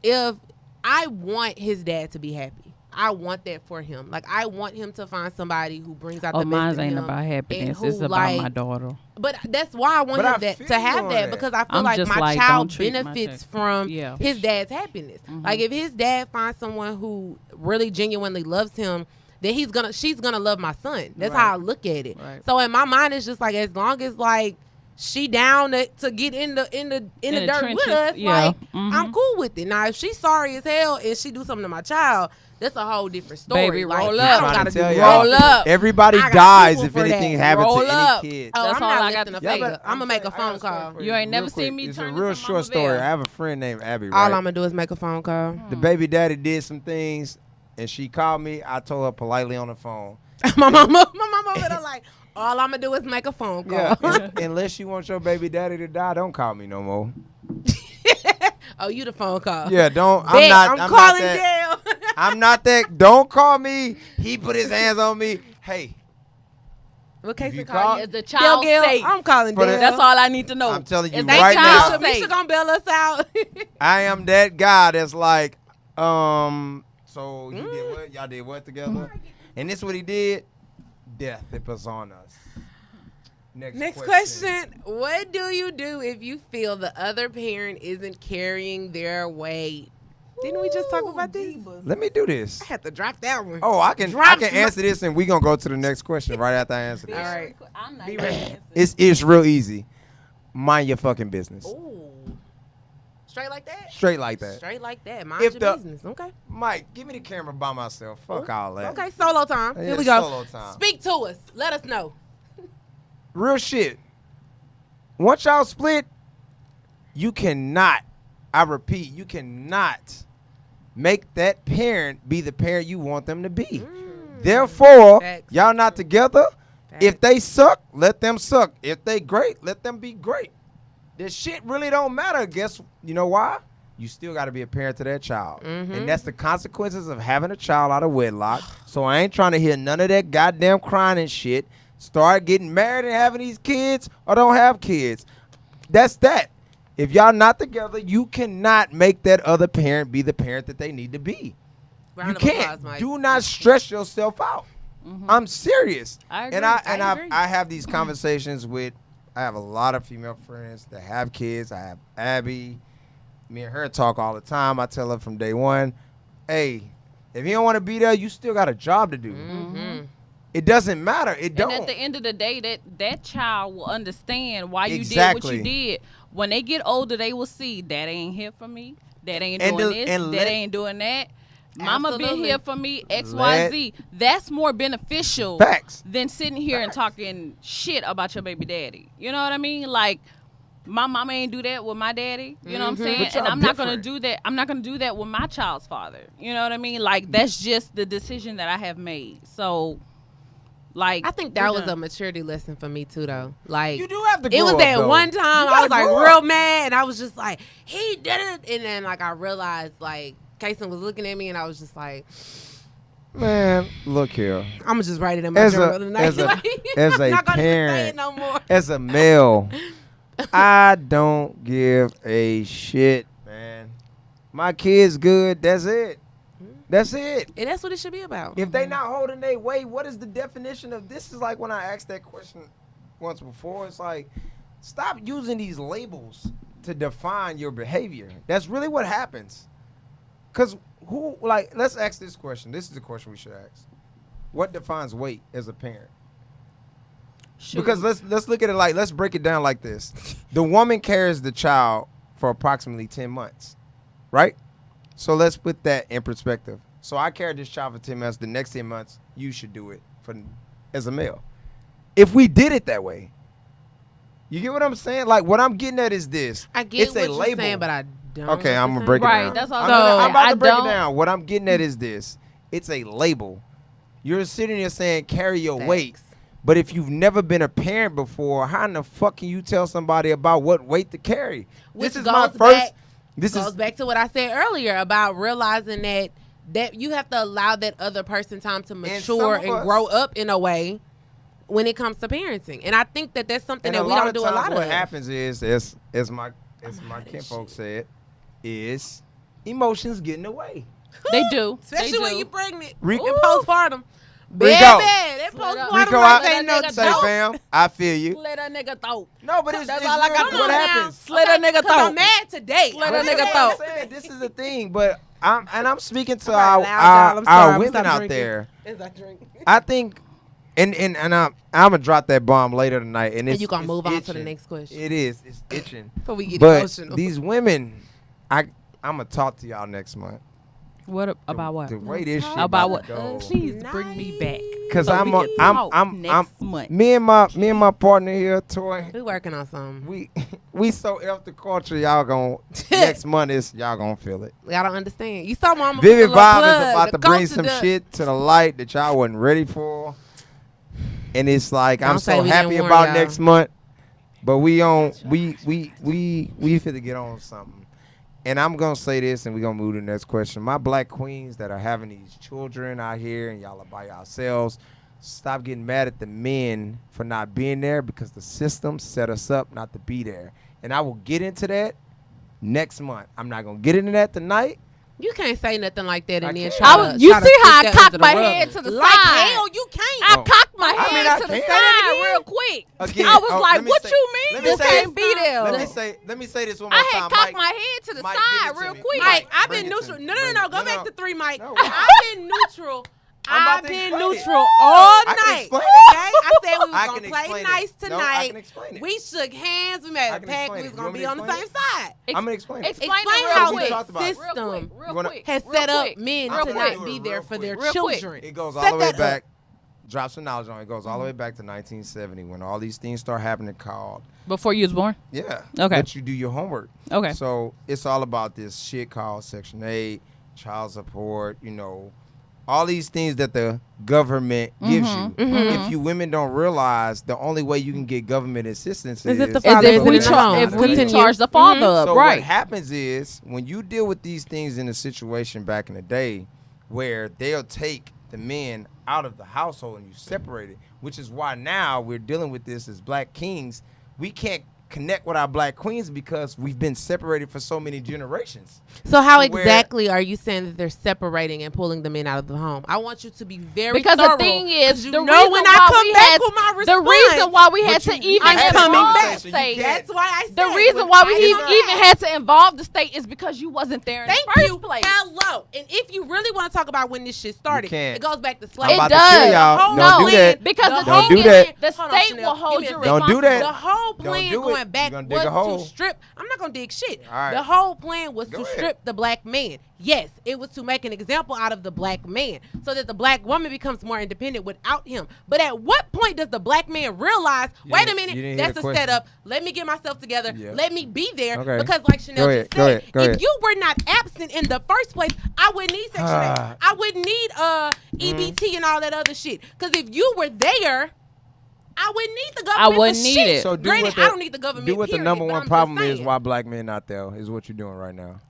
if I want his dad to be happy. I want that for him. Like, I want him to find somebody who brings out the best Mine in ain't him about happiness. and who, It's about like, my daughter. But that's why I want But I him feel to have you on that that. because I feel I'm like just my like, child don't treat my benefits chick. from Yeah. his dad's happiness. Like if his dad finds someone who really genuinely loves him, then she's gonna love my son. That's how I look at it. Right. So in my mind, it's just like as long as like she down to get in the dirt with trenches, us, yeah. like I'm cool with it. Now if she's sorry as hell and she do something to my child, that's a whole different story. Baby, like, roll I up. don't I'm gotta trying to do tell y'all, Roll up. Everybody I got dies people if for anything that. happens Roll to up. any kid. Oh, That's I'm all not I got lifting to a say. finger. I'm gonna make a phone call. You ain't never seen me It's turn a into real Mama short story. Bear. I have a friend named Abby, All right? I'm gonna do is make a phone call. The baby daddy did some things, and she called me. I told her politely on the phone. my mama over there like, all I'm gonna do is make a phone call. Yeah, unless you want your baby daddy to die, don't call me no more. Oh, you the phone call. Yeah, don't. Bet, I'm not. I'm I'm calling not that. Dale. I'm not that. Don't call me. He put his hands on me. Hey, What case you you call- call? Is the Dale child Gale, safe? I'm calling For the- Dale. That's all I need to know. I'm telling you Is right that now. child Misha safe? gonna bail us out. I am that guy that's like, so he did what? Y'all did what together? And this what he did? Death. It was on us. Next question. What do you do if you feel the other parent isn't carrying their weight? Didn't we just talk about this? Let me do this. I had to drop that one. Oh, I can Drop answer this, and we gonna go to the next question right after I answer this. All right. I'm not Be gonna ready. answer. It's real easy. Mind your fucking business. Ooh. Straight like that? Straight like that. Straight like that. Mind If your the- business. Okay. Mike, give me the camera by myself. Fuck all that. Okay, solo time. Yeah, Here we go. solo time. Speak to us. Let us know. Real shit. Once y'all split, you cannot, I repeat, you cannot make that parent be the parent you want them to be. Therefore, Facts. y'all not together. Facts. If they suck, let them suck. If they great, let them be great. This shit really don't matter. Guess you know why? You still got to be a parent to that child, and that's the consequences of having a child out of wedlock. So I ain't trying to hear none of that goddamn crying and shit. Start getting married and having these kids, or don't have kids. That's that. If y'all not together, you cannot make that other parent be the parent that they need to be. Round You of can't. applause, Mike. Do not stress yourself out. I'm serious. I agree. And I agree. have these conversations with. I have a lot of female friends that have kids. I have Abby. Me and her talk all the time. I tell her from day one, hey, if you don't want to be there, you still got a job to do. Mm-hmm. It doesn't matter. It don't. And at the end of the day, that child will understand why you Exactly. did what you did. When they get older, they will see that ain't here for me. That ain't And doing the- this. and That ain't doing that. Mama been Absolutely. here for me, X, Y, Z. That's more beneficial Facts. than sitting here and talking shit about your baby daddy. You know what I mean? Like, my mama ain't do that with my daddy. You know what I'm saying? But y'all And I'm not gonna different. do that. I'm not gonna do that with my child's father. You know what I mean? Like, that's just the decision that I have made. So, like, I think that was a maturity lesson for me too, though. Like, You do have to it grow was up, that though. one time You I was gotta like grow real up. mad, and I was just like, he did it, and then like I realized like Kason was looking at me, and I was just like, Man, look here. I'm gonna just write it in my As journal a- tonight. as a- Like, as I'm a not gonna even say parent, it no more. As a male, I don't give a shit, man. My kid's good. That's it. That's it. And that's what it should be about. If they not holding their weight, what is the definition of this? Is like when I asked that question once before. It's like, stop using these labels to define your behavior. That's really what happens. Cause who, like, let's ask this question. This is the question we should ask. What defines weight as a parent? shoot. Because let's look at it like, let's break it down like this. The woman carries the child for approximately 10 months, right? So let's put that in perspective. So I carried this child for 10 months. The next 10 months, you should do it as a male. If we did it that way, you get what I'm saying? Like, what I'm getting at is this. I get It's what a you're label. saying, but I don't. Okay, I'm gonna understand. break it Right, down. that's all I'm, I'm I'm saying. about I to break it don't- down. What I'm getting at is this. It's a label. You're sitting there saying carry your weight. Facts. But if you've never been a parent before, how in the fuck can you tell somebody about what weight to carry? Which this is goes my first. back- This goes is back to what I said earlier about realizing that you have to allow that other person time to some mature of and us- grow up in a way when it comes to parenting. And I think that that's something and that a we lot don't of do a times lot what of. happens is, as my kinfolk said, is emotions get in the way. They do. Especially They when do. you pregnant Rico- and postpartum. Rico. Baby, that Split up. postpartum Rico, life I ain't no nigga say, joke. fam, I feel you. Slit a nigga throat. No, but it's That's it's all I real. got to What do. happens? Slit a nigga 'Cause throat. I'm mad today. Slit I'm a mad. nigga That's throat. what I'm saying. This is the thing, but I'm speaking to I'm our loud, y'all. I'm sorry. our I'm women stop out drinking. there. As I drink. I think, and I'm gonna drop that bomb later tonight, and it's you gonna it's move on to the itching. next question. It is. It's itching. Before we get But emotional. these women, I'm gonna talk to y'all next month. What about what? The way this shit About about what? to go. Please bring me back. Cause So I'm we can talk I'm next month. me and my partner here, Toy. We working on something. We so F the culture, y'all gon' next month is y'all gonna feel it. Y'all don't understand. You saw Mama. Vivid put a little Vybe is plug, about the to bring culture some does. shit to the light that y'all wasn't ready for. And it's like I'm Don't say so we happy didn't warn about y'all. next month. But we finna get on something. And I'm gonna say this and we're gonna move to the next question. My black queens that are having these children out here and y'all are by yourselves, stop getting mad at the men for not being there because the system set us up not to be there. And I will get into that next month. I'm not gonna get into that tonight. You can't say nothing like that I and then can't. try I to. was- you try to see how sweep I that cocked under the my rug. head to the like side? hell, you can't. I Oh. cocked my I head mean, I to the can. side real quick. Again, I was let like, me "What say- you let mean? me You say can't this. be there?" Let me say this one more I time. had cocked Mike. my head to the Mike, give side it to real me. quick. Mike, I've Bring been it to neutral. me. No, Bring no, it. go back to 3, Mike. No. I've been neutral. I'm about I've to been explain it. neutral all I can night. explain Okay, it. I said we was I gonna can play explain nice it. No, I tonight. can explain it. We shook hands. We made I a can pact. explain We it. was You gonna want me be to on the explain same it? side. I'm gonna explain it. Explain Explain it how real we quick. talked about it. Real system quick, You real wanna- quick, has real set up quick, men real to quick. not be there for their Real quick. children. It goes Set all the way that up. back. Drop some knowledge on it. It goes all the way back to 1970 when all these things start happening called Before you was born? yeah. Okay. Let you do your homework. Okay. So it's all about this shit called Section 8, child support, all these things that the government gives you. If you women don't realize the only way you can get government assistance Is is if the Is father if is we, in the home. if we Continue. charge the father up, So right? what happens is when you deal with these things in a situation back in the day where they'll take the men out of the household and you separate it, which is why now we're dealing with this as black kings. We can't connect with our black queens because we've been separated for so many generations. So how where- exactly are you saying that they're separating and pulling the men out of the home? I want you to be very Because thorough. the thing is, you the know reason when why I we come back had with my the response, reason why we had But to you- even I'm had coming involve back. the So you state. can't- That's why I said The reason when why we I even come had to involve the state is because you wasn't there in Thank the first you. place. Hello. And if you really want to talk about when this shit started, can't. it goes back to I'm slavery. about It to kill does. y'all. The whole Don't do plan- that. Because the the Don't thing do is, that. the Hold on, state Chanel. will hold Give me you a Don't do responsible. that. The whole Don't plan do it. going back You gonna dig a was hole. to strip. I'm not gonna dig shit. All right. The whole plan was Go to ahead. strip the black man. Yes, it was to make an example out of the black man so that the black woman becomes more independent without him. But at what point does the black man realize, wait a didn't- minute, you didn't hear that's the a question. setup. Let me get myself together. Yeah. Let me be there. Okay. Because like Chanel Go ahead, just go said, ahead, go if ahead. you were not absent in the first place, I wouldn't need Section 8. I wouldn't need EBT and all that other shit. Because if you were there, I wouldn't need the government. wouldn't for need shit. it. So do Granted, what the, I don't need the government. do what the period, number but one I'm problem just is saying. why black men not there is what you're doing right now.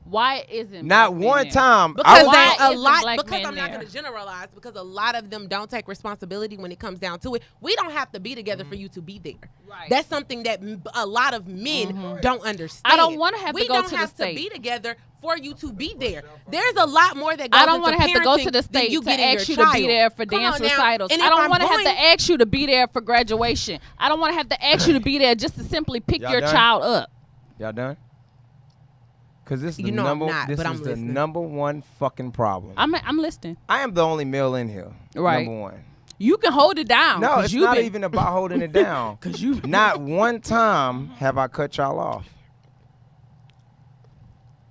Why isn't Not black men one there? time. Because Why they, a isn't lot. black Because men I'm not there? going to generalize. Because a lot of them don't take responsibility when it comes down to it. We don't have to be together for you to be there. Right. That's something that a lot of men don't understand. I don't wanna have to we go don't to the have state. to be together for you to be there. There's a lot more that goes I don't want want to have to go to the than state you to getting ask your you to be child. there for Come dance on now. recitals. And I if don't I'm want to have going- to ask you to be there for graduation. I don't want to have to ask you to be there just to simply pick Y'all your done? child up. Y'all done? Because this is You the know I'm number. not, this but I'm is the listening. number one fucking problem. I'm listening. I am the only male in here. Right. Number one. You can hold it down. No, 'cause it's you not been- even about holding it down. Cause you Not one time have I cut y'all off.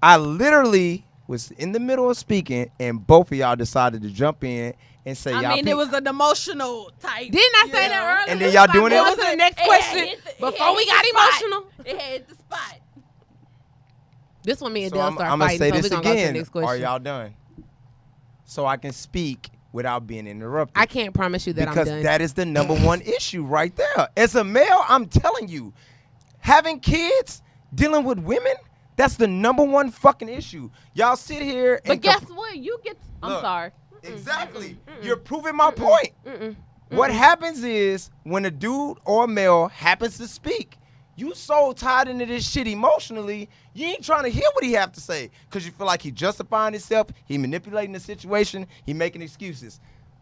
I literally was in the middle of speaking, and both of y'all decided to jump in and say y'all. I mean, it was an emotional type. Didn't I say that earlier? And then y'all doing it? What was the next question It had before we hit got the spot. emotional? It had the spot. This one me and So Dale I'm start gonna fighting, say so we're this gonna go to the again. next Are question. y'all done? So I can speak without being interrupted. I can't promise you that because I'm done. that is the number one issue right there. As a male, I'm telling you, having kids, dealing with women, that's the number one fucking issue. Y'all sit here and But guess what? You get. I'm Look. sorry. Exactly. You're proving my point. What happens is when a dude or a male happens to speak, you so tied into this shit emotionally, you ain't trying to hear what he have to say because you feel like he justifying himself, he manipulating the situation, he making excuses.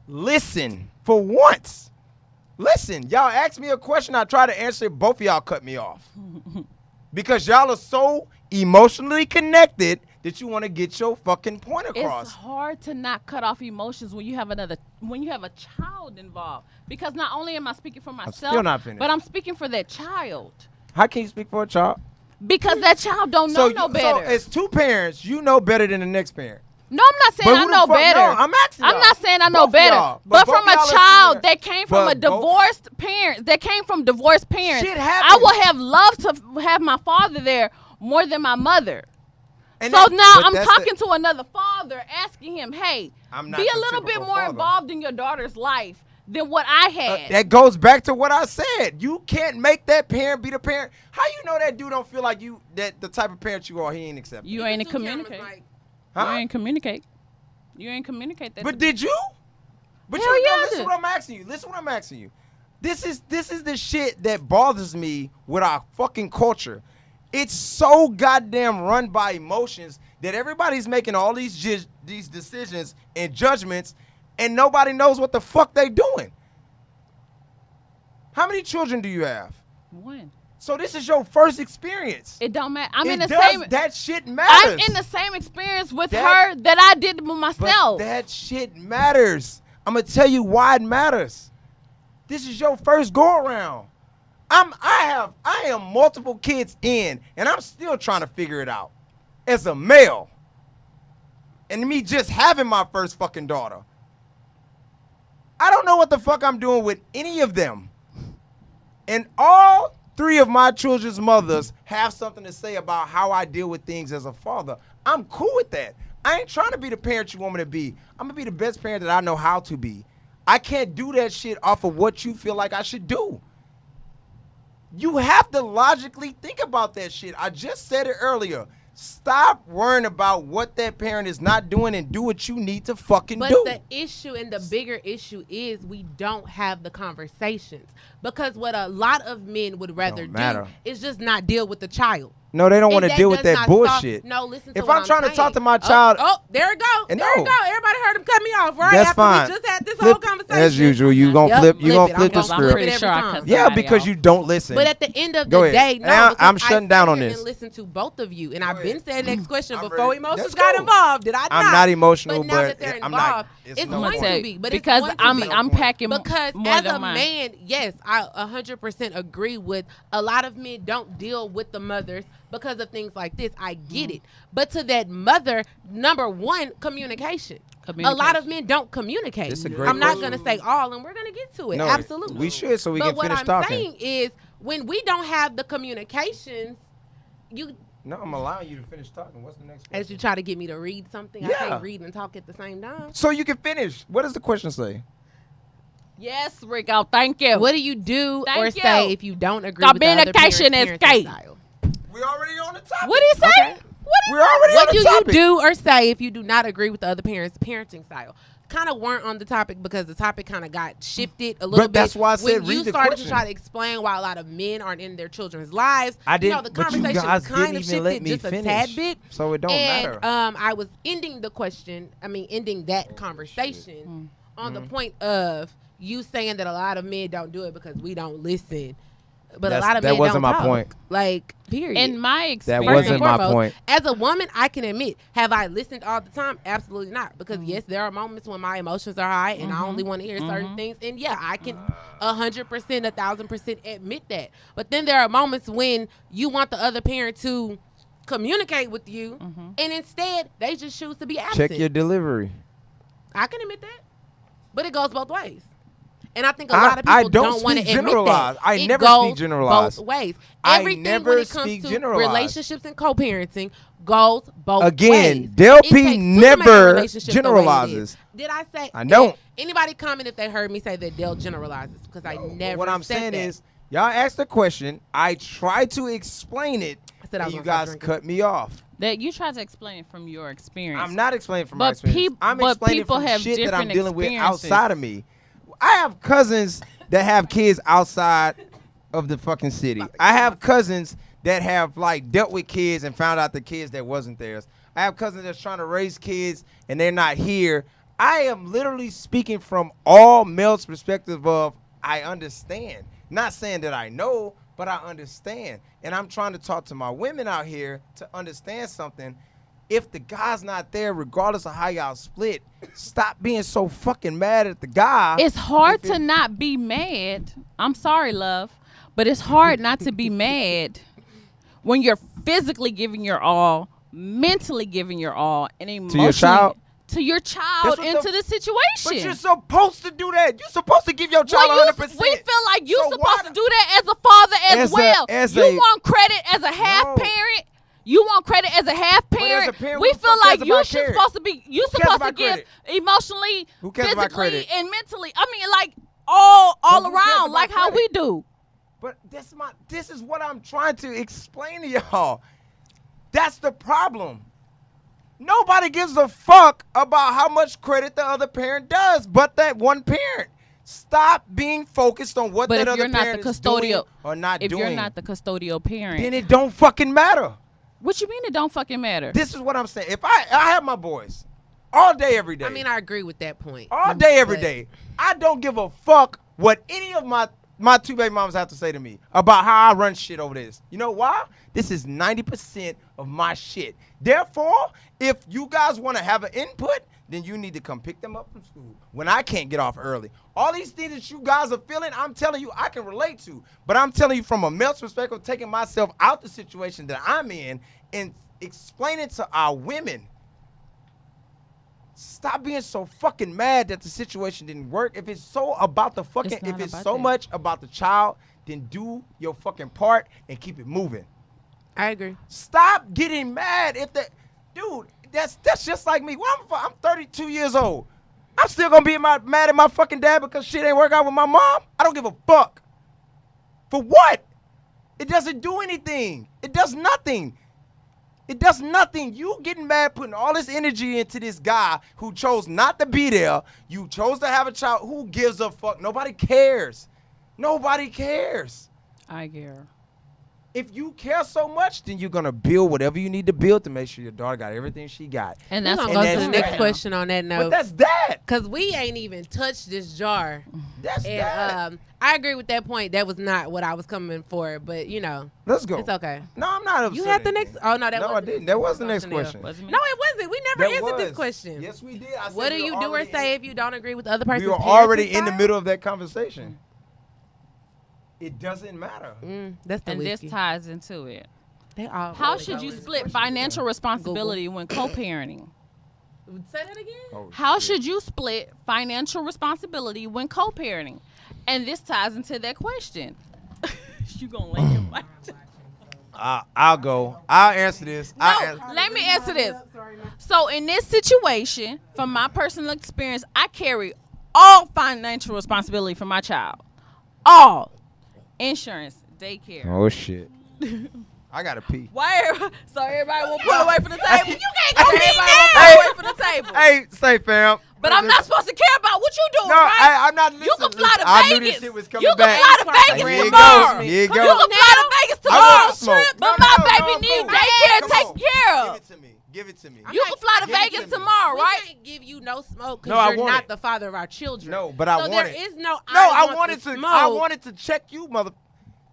Listen for once. Listen, y'all asked me a question, I tried to answer it, both of y'all cut me off. Because y'all are so emotionally connected that you want to get your fucking point across. It's hard to not cut off emotions when you have a child involved. Because not only am I speaking for myself, still not finished. but I'm speaking for that child. How can you speak for a child? Because that child don't know no So better. as two parents, you know better than the next parent. No, I'm not saying But I who the know fuck better. know? I'm asking y'all. not saying I know Both better. y'all. But But from both a y'all are child similar. that came from a But both- divorced parent, that came from divorced parents, Shit I happens. would have loved to have my father there more than my mother. And So that- now but I'm that's talking to another father, asking him, "Hey, I'm not be a your little bit typical more father. involved in your daughter's life than what I had." that goes back to what I said. You can't make that parent be the parent. How you know that dude don't feel like you that the type of parent you are? He ain't accepting. You ain't communicate. Huh? You ain't communicate. You ain't communicate that. But to did you? But Hell you yeah, I listen did. what I'm asking you. Listen what I'm asking you. This is the shit that bothers me with our fucking culture. It's so goddamn run by emotions that everybody's making all these decisions and judgments, and nobody knows what the fuck they doing. How many children do you have? When? So this is your first experience. It don't matter. I'm It in the does, same. that shit I'm matters. in the same experience with That- her that I did with But myself. that shit matters. I'm gonna tell you why it matters. This is your first go around. I am multiple kids in, and I'm still trying to figure it out as a male. And me just having my first fucking daughter. I don't know what the fuck I'm doing with any of them. And all three of my children's mothers have something to say about how I deal with things as a father. I'm cool with that. I ain't trying to be the parent you want me to be. I'm gonna be the best parent that I know how to be. I can't do that shit off of what you feel like I should do. You have to logically think about that shit. I just said it earlier. Stop worrying about what that parent is not doing and do what you need to fucking But do. the issue and the bigger issue is we don't have the conversations. Because what a lot of men would rather Don't do matter. is just not deal with the child. No, they don't want And to deal with does that not solve- bullshit. No, listen to If what I'm trying to saying. talk to my child, There it go. And There it no. go. Everybody heard him cut me off, right? that's After fine. we just had this Flip- whole conversation. As usual, you gonna Yep, flip. You gonna it. flip the I'm gonna script. flip it every time. Yeah, somebody because else. you don't listen. But at the end of Go the ahead. day, And I'm because shutting I down sat on here this. And listen to both of you, and Go I've been ahead. saying next question I'm before ready. emotions Let's got go. involved. Did I not? I'm not emotional, but now but that they're I'm not- involved, it's it's no going point. to be. But because it's going to be. I'm packing Because more as than a mine. man, yes, I 100% agree with a lot of men don't deal with the mothers because of things like this. I get it. But to that mother, number one, communication. A lot of men don't communicate. It's a great I'm not question. going to say all, and we're going to get to it. No, Absolutely. we should, so we but can finish what I'm talking. saying is, when we don't have the communications, you No, I'm allowing you to finish talking. What's the next question? as you try to get me to read something, I Yeah. can't read and talk at the same time. So you can finish. What does the question say? Yes, Rico. Thank you. What do you do Thank or you. say if you don't agree with the other Communication parent's is parenting key. style? We're already on the topic. What do you say? Okay. We're already What on do the you topic. do or say if you do not agree with the other parent's parenting style? Kind of weren't on the topic because the topic kind of got shifted a little But bit. that's why I said when you read the started question. to try to explain why a lot of men aren't in their children's lives. I didn't, You know, the but you conversation guys kind didn't of even let shifted me just finish. a tad bit. So it don't and, matter. I was ending the question. Ending that conversation on the point of you saying that a lot of men don't do it because we don't listen. But a lot of that men wasn't don't my talk. point. Like, period. In my That experience, First wasn't and my foremost, point. As a woman, I can admit, have I listened all the time? Absolutely not. Mm-hmm. Because yes, there are moments when my emotions are high and I only want to hear certain things. And yeah, I can 100%, 1,000% admit that. But then there are moments when you want the other parent to communicate with you, and instead they just choose to be absent. Check your delivery. I can admit that, but it goes both ways. And I think a lot of people I don't don't want to speak admit generalized. that. I It never goes speak generalized. both ways. I Everything never when it comes speak to generalized. relationships and co-parenting goes both Again, ways. Del It P takes two to make a never relationship the way it is. generalizes. Did I say? I don't. Anybody comment if they heard me say that Del generalizes? Because I never. What I'm said saying that. is, y'all asked the question. I tried to explain it, I said I and was you gonna stop guys drinking. cut me off. that you try to explain from your experience. I'm not explaining from my But experience. I'm but explaining people from have shit that I'm different dealing with experiences. outside of me. I have cousins that have kids outside of the fucking city. I have cousins that have like dealt with kids and found out the kids that wasn't theirs. I have cousins that's trying to raise kids and they're not here. I am literally speaking from all males' perspective of I understand. Not saying that I know, but I understand. And I'm trying to talk to my women out here to understand something. If the guy's not there, regardless of how y'all split, stop being so fucking mad at the guy. It's hard If it- to not be mad. I'm sorry, love, but it's hard not to be mad when you're physically giving your all, mentally giving your all, and emotionally child? to your child That's what into the situation. But you're supposed to do that. You're supposed to give your child Well, 100%. we feel like you're So supposed why- to do that as a father as well. as You a- want credit as a half No. parent. You want credit as a half as a parent. parent, We who the feel fuck like cares you about should credit? supposed to be. You Who cares supposed to about give credit? emotionally, Who cares about physically, credit? and mentally. I mean, like all But who cares around, about like how we credit? do. But this is what I'm trying to explain to y'all. That's the problem. Nobody gives a fuck about how much credit the other parent does, but that one parent. Stop being focused on what But that if other you're not the parent is doing custodial, or not if doing. you're not the custodial parent, then it don't fucking matter. what you mean it don't fucking matter? This is what I'm saying. If I have my boys all day, every day. I mean, I agree with that point. all day, every But- day. I don't give a fuck what any of my two baby moms have to say to me about how I run shit over this. You know why? This is 90% of my shit. Therefore, if you guys want to have an input, then you need to come pick them up from school when I can't get off early. All these things that you guys are feeling, I'm telling you, I can relate to. But I'm telling you from a male's perspective, taking myself out the situation that I'm in and explaining to our women, stop being so fucking mad that the situation didn't work. If it's so about the fucking, It's not if it's about so that. much about the child, then do your fucking part and keep it moving. I agree. Stop getting mad if the dude. That's just like me. Well, I'm 32 years old. I'm still gonna be mad at my fucking dad because shit ain't work out with my mom. I don't give a fuck. For what? It doesn't do anything. It does nothing. It does nothing. You getting mad, putting all this energy into this guy who chose not to be there. You chose to have a child. Who gives a fuck? Nobody cares. Nobody cares. I care. If you care so much, then you're gonna build whatever you need to build to make sure your daughter got everything she got. And We're that's gonna what go to that's the next that. question on that note. But that's that. Because we ain't even touched this jar. That's that. And I agree with that point. That was not what I was coming for. But, you know, Let's go. it's okay. No, I'm not upset. You had the at next. you. Oh, no, that No, I wasn't. didn't. That was the next Chanel. question. Wasn't me. No, it wasn't. We never That answered this was. question. Yes, we did. I said What do we you were do or already say in- if you don't agree with the other person's We were parenting already in the style? middle of that conversation. It doesn't matter. That's the And whiskey. this ties into it. They all How really should go you in. split financial responsibility when co-parenting? Say that again? Oh, How shit. should you split financial responsibility when co-parenting? And this ties into that question. You gonna lay your mic down? I'll go. I'll answer this. No, let me answer this. So in this situation, from my personal experience, I carry all financial responsibility for my child. All. Insurance, daycare. Oh shit. I gotta pee. Why? So everybody will pull away from the table. You can't go Everybody pee will now. pull Away from the table. Hey, say fam. But I'm not supposed to care about what you doing, No, right? I'm not listening. You can fly to I knew Vegas. this shit was You coming can back. fly to Vegas Here it tomorrow. goes. Here it You goes. can fly to Vegas I tomorrow. want to smoke. But No, my no, baby no, need no. daycare Come taken on. care of. Give it to me. Give it to me. You can fly to Give it Vegas to me. tomorrow, We right? can't give you no smoke No, I because you're want not it. the father of our children. No, but I so want there it. is no. No, I want wanted the to. Smoke. I wanted to check you, mother.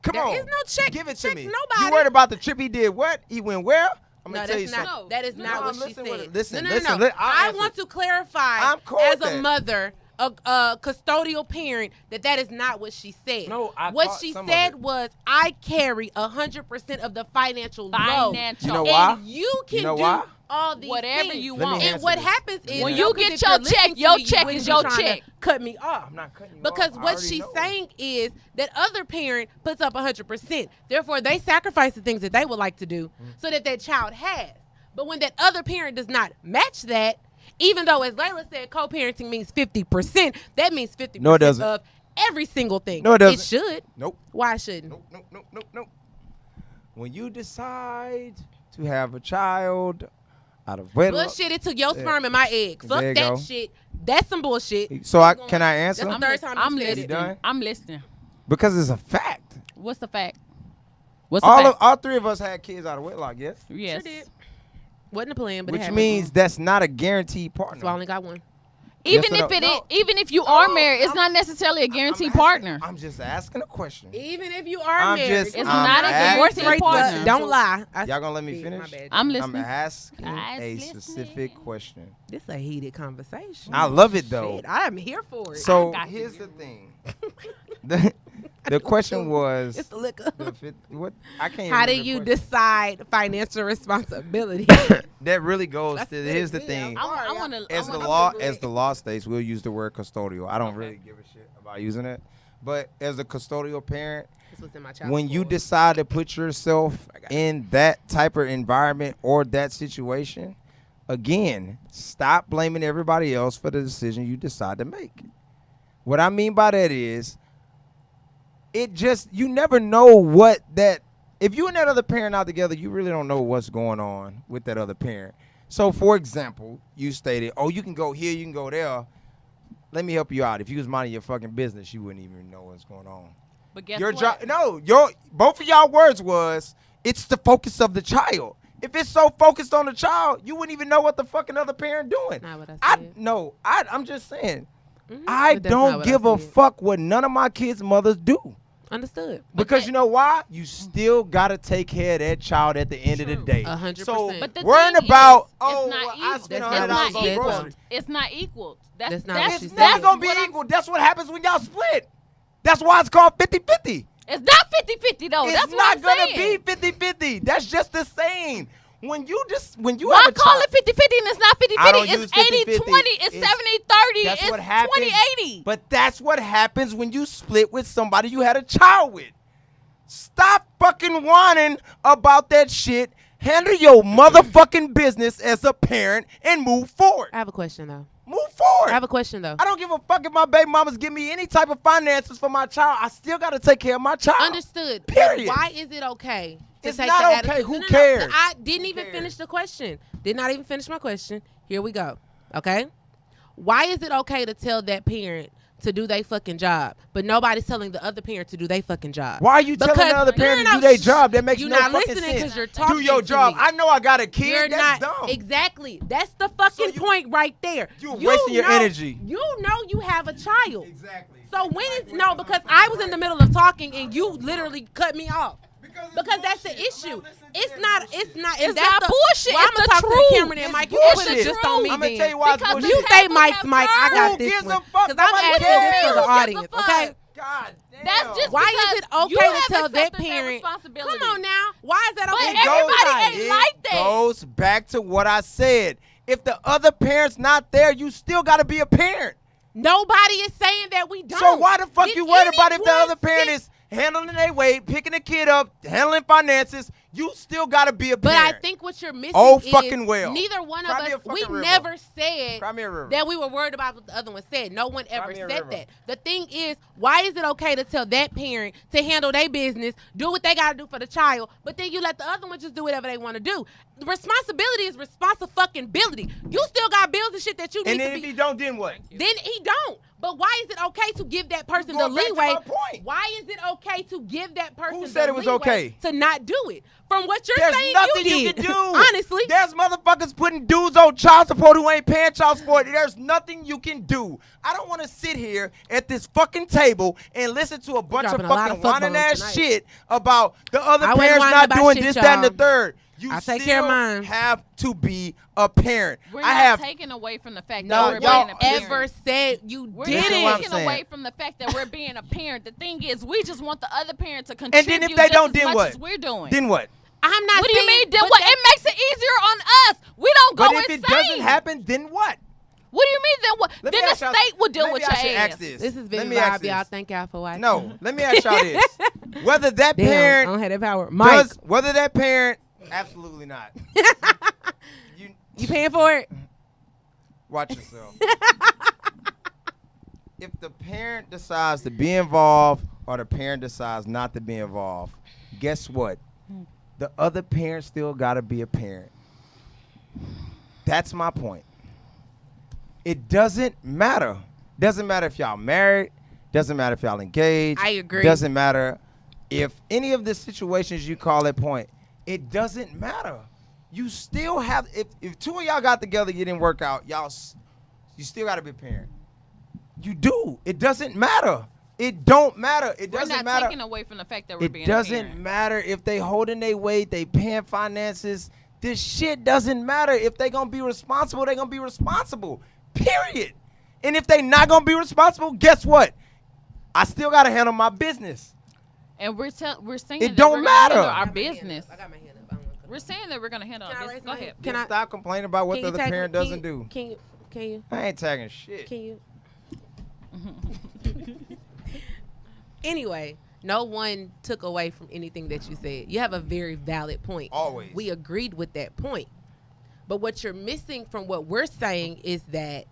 Come There on. is no check. Give it to check me. Nobody. You worried about the trip he did? What? He went where? I'm No, gonna tell you that's not. something. No. That is No, not no, what she listen with said. it. Listen, no, listen, no. I'll I answer. want to clarify I'm cool as with a that. mother, a custodial parent, that is not what she said. No, I what caught she some of said it. was, I carry 100% of the financial load. Financial. You know And why? you can You know do why? all these Whatever things. you Let me want. answer And what this. happens is When no, you 'cause get if your you're check, listening to your me, you check wouldn't is be your trying to check. Cut me off. I'm not cutting you Because off. I what already she's know. saying is that other parent puts up 100%. Therefore, they sacrifice the things that they would like to do so that that child has. But when that other parent does not match that, even though, as Layla said, co-parenting means 50%, that means 50% No, it doesn't. of every single thing. No, it doesn't. It should. Nope. Why shouldn't? Nope. When you decide to have a child out of wedlock, Bullshit, it took your sperm and my egg. Fuck There you that go. shit. That's some bullshit. so can I answer? That's the third time I'm you said it. listening. done? I'm listening. Because it's a fact. What's the fact? What's the fact? All three of us had kids out of wedlock. Yes. Yes. Sure did. Wasn't a plan, but it Which happened. means that's not a guaranteed partner. So I only got one. Even Yes or if no? it No. is, even if you are No, married, it's I'm- not necessarily a guaranteed asking- partner. I'm just asking a question. Even if you are I'm married, just- It's I'm not a asking- divorce Straight partner. up, don't lie. Y'all gonna let me My finish? bad. I'm I'm listening. asking I'm a listening. specific question. This a heated conversation. I love it though. Shit, I'm here for it. So got here's you. the thing. the question was It's the liquor. what I can't. How do remember the you question. decide financial responsibility? That really goes That's to. it, Here's the yeah. thing. I want to. As the law states, we'll use the word custodial. I don't really give a shit about using it, but as a custodial parent, This was in my child's when you book. decide to put yourself I got it. in that type of environment or that situation, again, stop blaming everybody else for the decision you decide to make. What I mean by that is, you never know what that, if you and that other parent out together, you really don't know what's going on with that other parent. So, for example, you stated, oh, you can go here, you can go there. Let me help you out. If you was minding your fucking business, you wouldn't even know what's going on. But guess Your what? job, no, both of y'all words was, it's the focus of the child. If it's so focused on the child, you wouldn't even know what the fucking other parent doing. Not what I said. I'm just saying, Mhm. I But that's not don't what I give a said. fuck what none of my kids' mothers do. Understood. Because you know why? You still gotta take care of that child at the end of the True. day. 100%. So But the worrying thing about is, oh, it's not well, I equal. spent That's It's not not $100 on equal. groceries. It's not equal. That's not what she It's said. never gonna be what I'm- equal. That's what happens when y'all split. That's why it's called 50-50. It's not 50-50 though. It's That's not what I'm gonna saying. be 50-50. That's just the same. When you Why have a call child, it 50-50 and it's not I don't 50-50? use It's 80-20. 50-50. It's It's- 70-30. that's It's what happens. 20-80. But that's what happens when you split with somebody you had a child with. Stop fucking whining about that shit. Handle your motherfucking business as a parent and move forward. I have a question though. Move forward. I have a question though. I don't give a fuck if my baby mamas give me any type of finances for my child. I still got to take care of my child. Understood. But Period. why is it okay to It's take not the okay. attitude. Who No. cares? I didn't Who even cares? finish the question. Did not even finish my question. Here we go. Okay? Why is it okay to tell that parent to do their fucking job, but nobody's telling the other parent to do their fucking job? Why are you telling the other parent to do their job? That makes you're no not fucking listening sense. because you're talking Do your to job. me. I know I got a kid. You're That's not dumb. exactly. That's the fucking point right there. You're wasting your energy. You know you have a child. Exactly. So when it's no, because I was in the middle of talking and you literally cut me off. Because that's the issue. It's not. It's That's not the, bullshit. Well, I'm It's gonna the talk to truth. the cameraman, It's Mike. You put it bullshit. just on me. I'm gonna then. tell you why it's Because bullshit. You say People Mike's have Mike. I got Who this gives one. a fuck? Because I'm Nobody asking this for cares. the Who gives a audience. fuck? Okay. God damn. That's just Why is because it you okay have to tell that accepted parent? Come responsibility. on now. Why is that But okay? everybody ain't like that. It goes back to what I said. If the other parent's not there, you still got to be a parent. Nobody is saying that we don't. So why the fuck Did you worried about if the anyone other parent sit- is handling their weight, picking the kid up, handling finances? You still got to be a But parent. I think what you're missing Oh, is fucking well. neither one Cry me of a us, we fucking river. never said Cry me a river. that we were worried about what the other one said. No one ever me a said river. that. The thing is, why is it okay to tell that parent to handle their business, do what they got to do for the child, but then you let the other one just do whatever they want to do? The responsibility is responsibility. You still got bills and shit that you need And to then be. if he don't, then what? Then he don't. But why is it okay to give that person the going back to leeway? my point. Why is it okay to give that person Who said the it was leeway okay? to not do it? From what you're There's saying, nothing you you did. can do. Honestly. There's motherfuckers putting dudes on child support who ain't paying child support. There's nothing you can do. I don't want to sit here at this fucking table and listen to a bunch of dropping a lot fucking of fuck whining bombs ass tonight. shit about the other I wasn't parents whining not about doing shit, this, that, and the y'all. third. You I take still care of mine. have to be a parent. We're I not have taking away from the fact No that we're y'all- being a parent. ever said you We're did Listen not what I'm it. taking saying. away from the fact that we're being a parent. The thing is, we just want the other parent to and contribute then if they just don't, as then much what? as we're doing. Then what? I'm not What do you saying- mean? Then but what? that- It makes it easier on us. We don't go But if insane. it doesn't happen, then what? What do you mean? Then what? Let me Then the ask y'all- state would deal maybe with I your should ass. ask this. This is Let Vivid me ask Vybe, y'all. this. Thank y'all for watching. No, let me ask y'all this. Whether that Damn, I parent don't have that power. Mike, does, whether that parent, absolutely not. you paying for it? Watch yourself. If the parent decides to be involved or the parent decides not to be involved, guess what? The other parent still got to be a parent. That's my point. It doesn't matter. Doesn't matter if y'all married. Doesn't matter if y'all engaged. I agree. Doesn't matter if any of the situations you call at point. It doesn't matter. You still have, if two of y'all got together, you didn't work out, you still got to be a parent. You do. It doesn't matter. It don't matter. It We're doesn't not matter. taking away from the fact that we're It being a doesn't parent. matter if they holding their weight, they paying finances. This shit doesn't matter. If they gonna be responsible, they gonna be responsible. Period. And if they not gonna be responsible, guess what? I still gotta handle my business. And we're saying It that don't we're gonna matter. handle I our got my hand business. up. I got my hand up. I don't wanna come We're saying that we're gonna handle Can I our raise business. Go my ahead. hand? Can Can I- stop complaining about what Can the you other tag parent me? doesn't do. Can you? I ain't tagging shit. Can you? Anyway, no one took away from anything that you said. You have a very valid point. Always. We agreed with that point. But what you're missing from what we're saying is that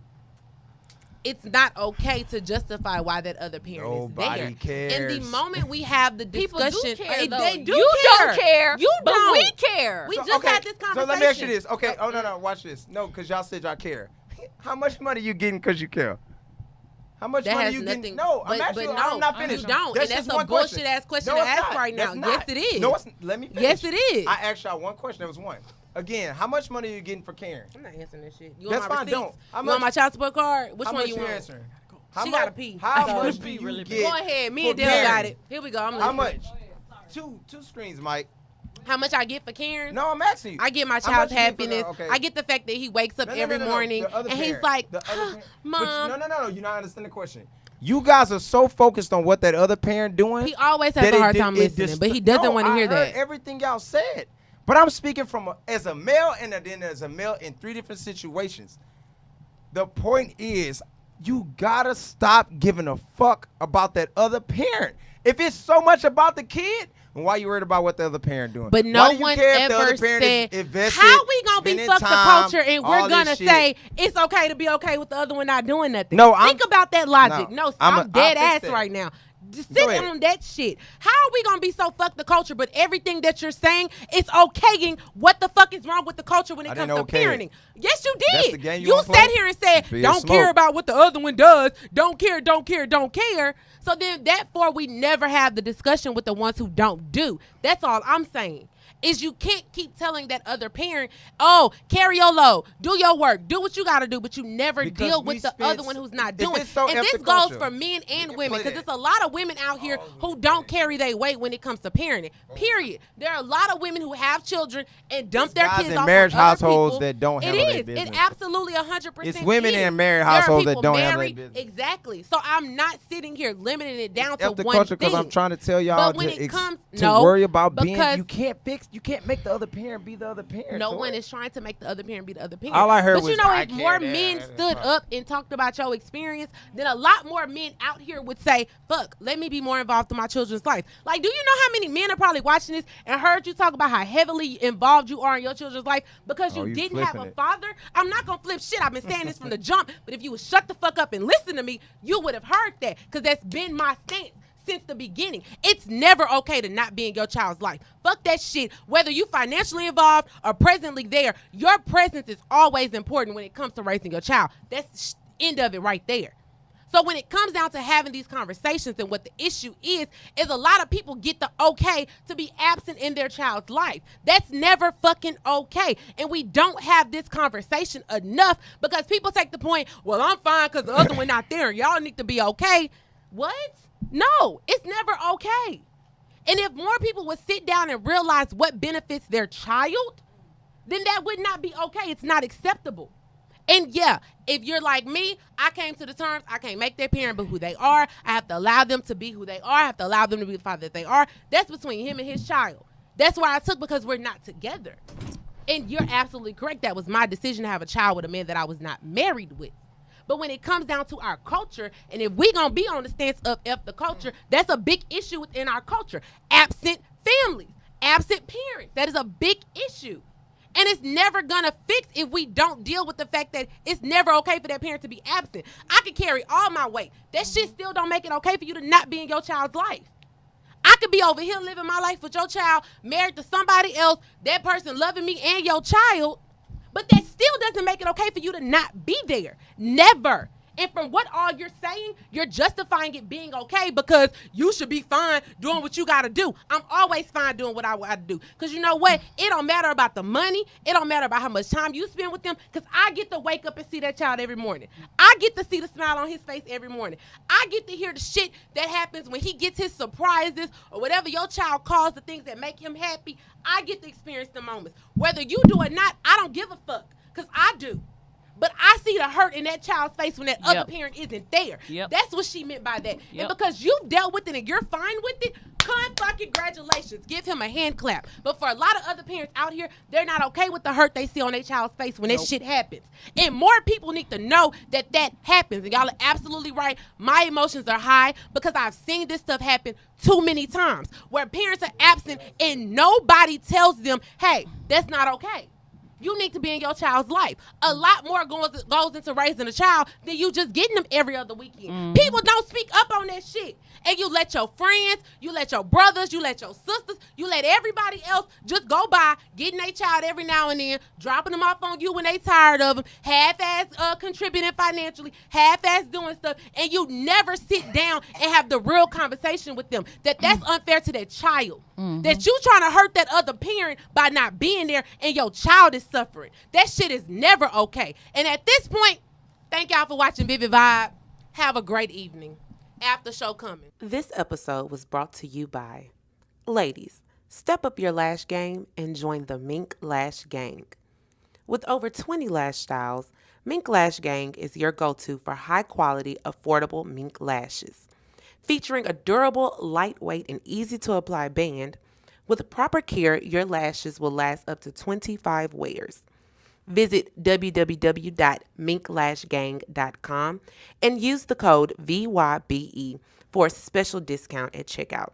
it's not okay to justify why that other parent Nobody is there. cares. And the moment we have the People discussion, do care, though. they do You care. don't care. You but don't. we care. We just had this conversation. So let me ask you this. Okay. Oh, no. Watch this. No, because y'all said y'all care. How much money you getting because you care? How much That money has you nothing. getting? No, I'm but actually, no, I'm not you finished. don't. And just that's a one question. bullshit-ass question No, to it's ask not. right now. That's not. Yes, it is. No, it's, let me finish. Yes, it is. I asked y'all one question. That was one. Again, how much money are you getting for caring? I'm not answering this shit. You That's want my fine, receipts? don't. How You want my much- child support card? Which How one much you you want? answering? She gotta pee. How So- much She do you really get? Go ahead. Me for and Dale caring? got it. Here we go. I'm How listening. much? Two screens, Mike. How much I get for Karen? No, I'm asking you. I get my How child's much you get for the- happiness. okay. I get the fact that he wakes up No, every morning the other and he's parent. like, The other parent. But Mom. no. You're not understanding the question. You guys are so focused on what that other parent doing. He always has that a it hard did- time it listening, just- but he doesn't No, want to I hear heard that. everything y'all said. But I'm speaking from as a male and then as a male in three different situations. The point is, you gotta stop giving a fuck about that other parent. If it's so much about the kid, then why you worried about what the other parent doing? But Why no do you one care if the ever other parent is said, invested, how we gonna be spending fuck the time, culture and all we're this gonna shit? say it's okay to be okay with the other one not doing nothing. No, I'm- Think about that logic. No, No, I'm I'll dead fix ass that. right now. Just Go sit ahead. on that shit. How are we gonna be so fuck the culture, but everything that you're saying is okaying what the fuck is wrong with the culture when it I comes didn't to okay it. parenting? Yes, you That's did. the game you You wanna sat play? here and said, Be a don't care smoke. about what the other one does. Don't care, don't care, don't care. So then, therefore, we never have the discussion with the ones who don't do. That's all I'm saying. Is you can't keep telling that other parent, oh, carry your load, do your work, do what you got to do, but you never Because deal we with the spend other one who's not if doing. it's so And F this the goes culture, for men and can women, play because that. there's a lot of women out here who don't carry their weight when it comes to parenting. Period. There are a lot of women who have children and dump It's their guys kids in off marriage on other households people. that don't It handle their is. business. It absolutely 100%. It's women is. in married There are households that people don't handle their married. business. Exactly. So I'm not sitting here limiting it down to F the one culture thing. because I'm trying to tell y'all But when to, it comes, to no, worry about being. because You can't make the other parent be the other parent. no so one is trying to make the other parent be the other parent. All I heard but was, you know, "I if care more that, men that's stood fine." up and talked about your experience, then a lot more men out here would say, fuck, let me be more involved in my children's life. Like, do you know how many men are probably watching this and heard you talk about how heavily involved you are in your children's life because Oh, you you didn't have flipping a it. father? I'm not going to flip shit. I've been saying this from the jump, but if you would shut the fuck up and listen to me, you would have heard that, because that's been my stance since the beginning. It's never okay to not be in your child's life. Fuck that shit. Whether you financially involved or presently there, your presence is always important when it comes to raising your child. That's the end of it right there. So when it comes down to having these conversations, and what the issue is a lot of people get the okay to be absent in their child's life. That's never fucking okay. And we don't have this conversation enough, because people take the point, well, I'm fine because the other one not there. Y'all need to be okay. What? No, it's never okay. And if more people would sit down and realize what benefits their child, then that would not be okay. It's not acceptable. And yeah, if you're like me, I came to the terms, I can't make their parent be who they are. I have to allow them to be who they are. I have to allow them to be the father that they are. That's between him and his child. That's why I took, because we're not together. And you're absolutely correct. That was my decision to have a child with a man that I was not married with. But when it comes down to our culture, and if we gonna be on the stance of F the culture, that's a big issue within our culture. Absent families, absent parents. That is a big issue. And it's never gonna fix if we don't deal with the fact that it's never okay for that parent to be absent. I could carry all my weight. That shit still don't make it okay for you to not be in your child's life. I could be over here living my life with your child, married to somebody else, that person loving me and your child, but that still doesn't make it okay for you to not be there. Never. And from what all you're saying, you're justifying it being okay because you should be fine doing what you got to do. I'm always fine doing what I got to do. Because you know what? It don't matter about the money. It don't matter about how much time you spend with them, because I get to wake up and see that child every morning. I get to see the smile on his face every morning. I get to hear the shit that happens when he gets his surprises or whatever your child calls the things that make him happy. I get to experience the moments. Whether you do or not, I don't give a fuck, because I do. But I see the hurt in that child's face when that other parent isn't there. That's what she meant by that. And because you've dealt with it and you're fine with it, congratulations. Give him a hand clap. But for a lot of other parents out here, they're not okay with the hurt they see on their child's face when that shit happens. And more people need to know that that happens. And y'all are absolutely right. My emotions are high because I've seen this stuff happen too many times, where parents are absent and nobody tells them, hey, that's not okay. You need to be in your child's life. A lot more goes into raising a child than you just getting them every other weekend. People don't speak up on that shit. And you let your friends, you let your brothers, you let your sisters, you let everybody else just go by, getting their child every now and then, dropping them off on you when they tired of them, half-ass contributing financially, half-ass doing stuff, and you never sit down and have the real conversation with them. That's unfair to that child. That you trying to hurt that other parent by not being there, and your child is suffering. That shit is never okay. And at this point, thank y'all for watching Vivid Vybe. Have a great evening. After show coming. This episode was brought to you by ladies. Step up your lash game and join the Mink Lash Gang. With over 20 lash styles, Mink Lash Gang is your go-to for high-quality, affordable mink lashes. Featuring a durable, lightweight, and easy-to-apply band, with proper care, your lashes will last up to 25 wears. Visit www.minklashgang.com and use the code VYBE for a special discount at checkout.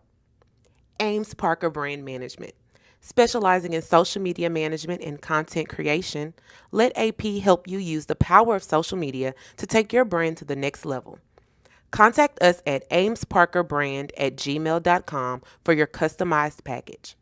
Ames Parker Brand Management. Specializing in social media management and content creation, let AP help you use the power of social media to take your brand to the next level. Contact us at amesparkerbrand@gmail.com for your customized package.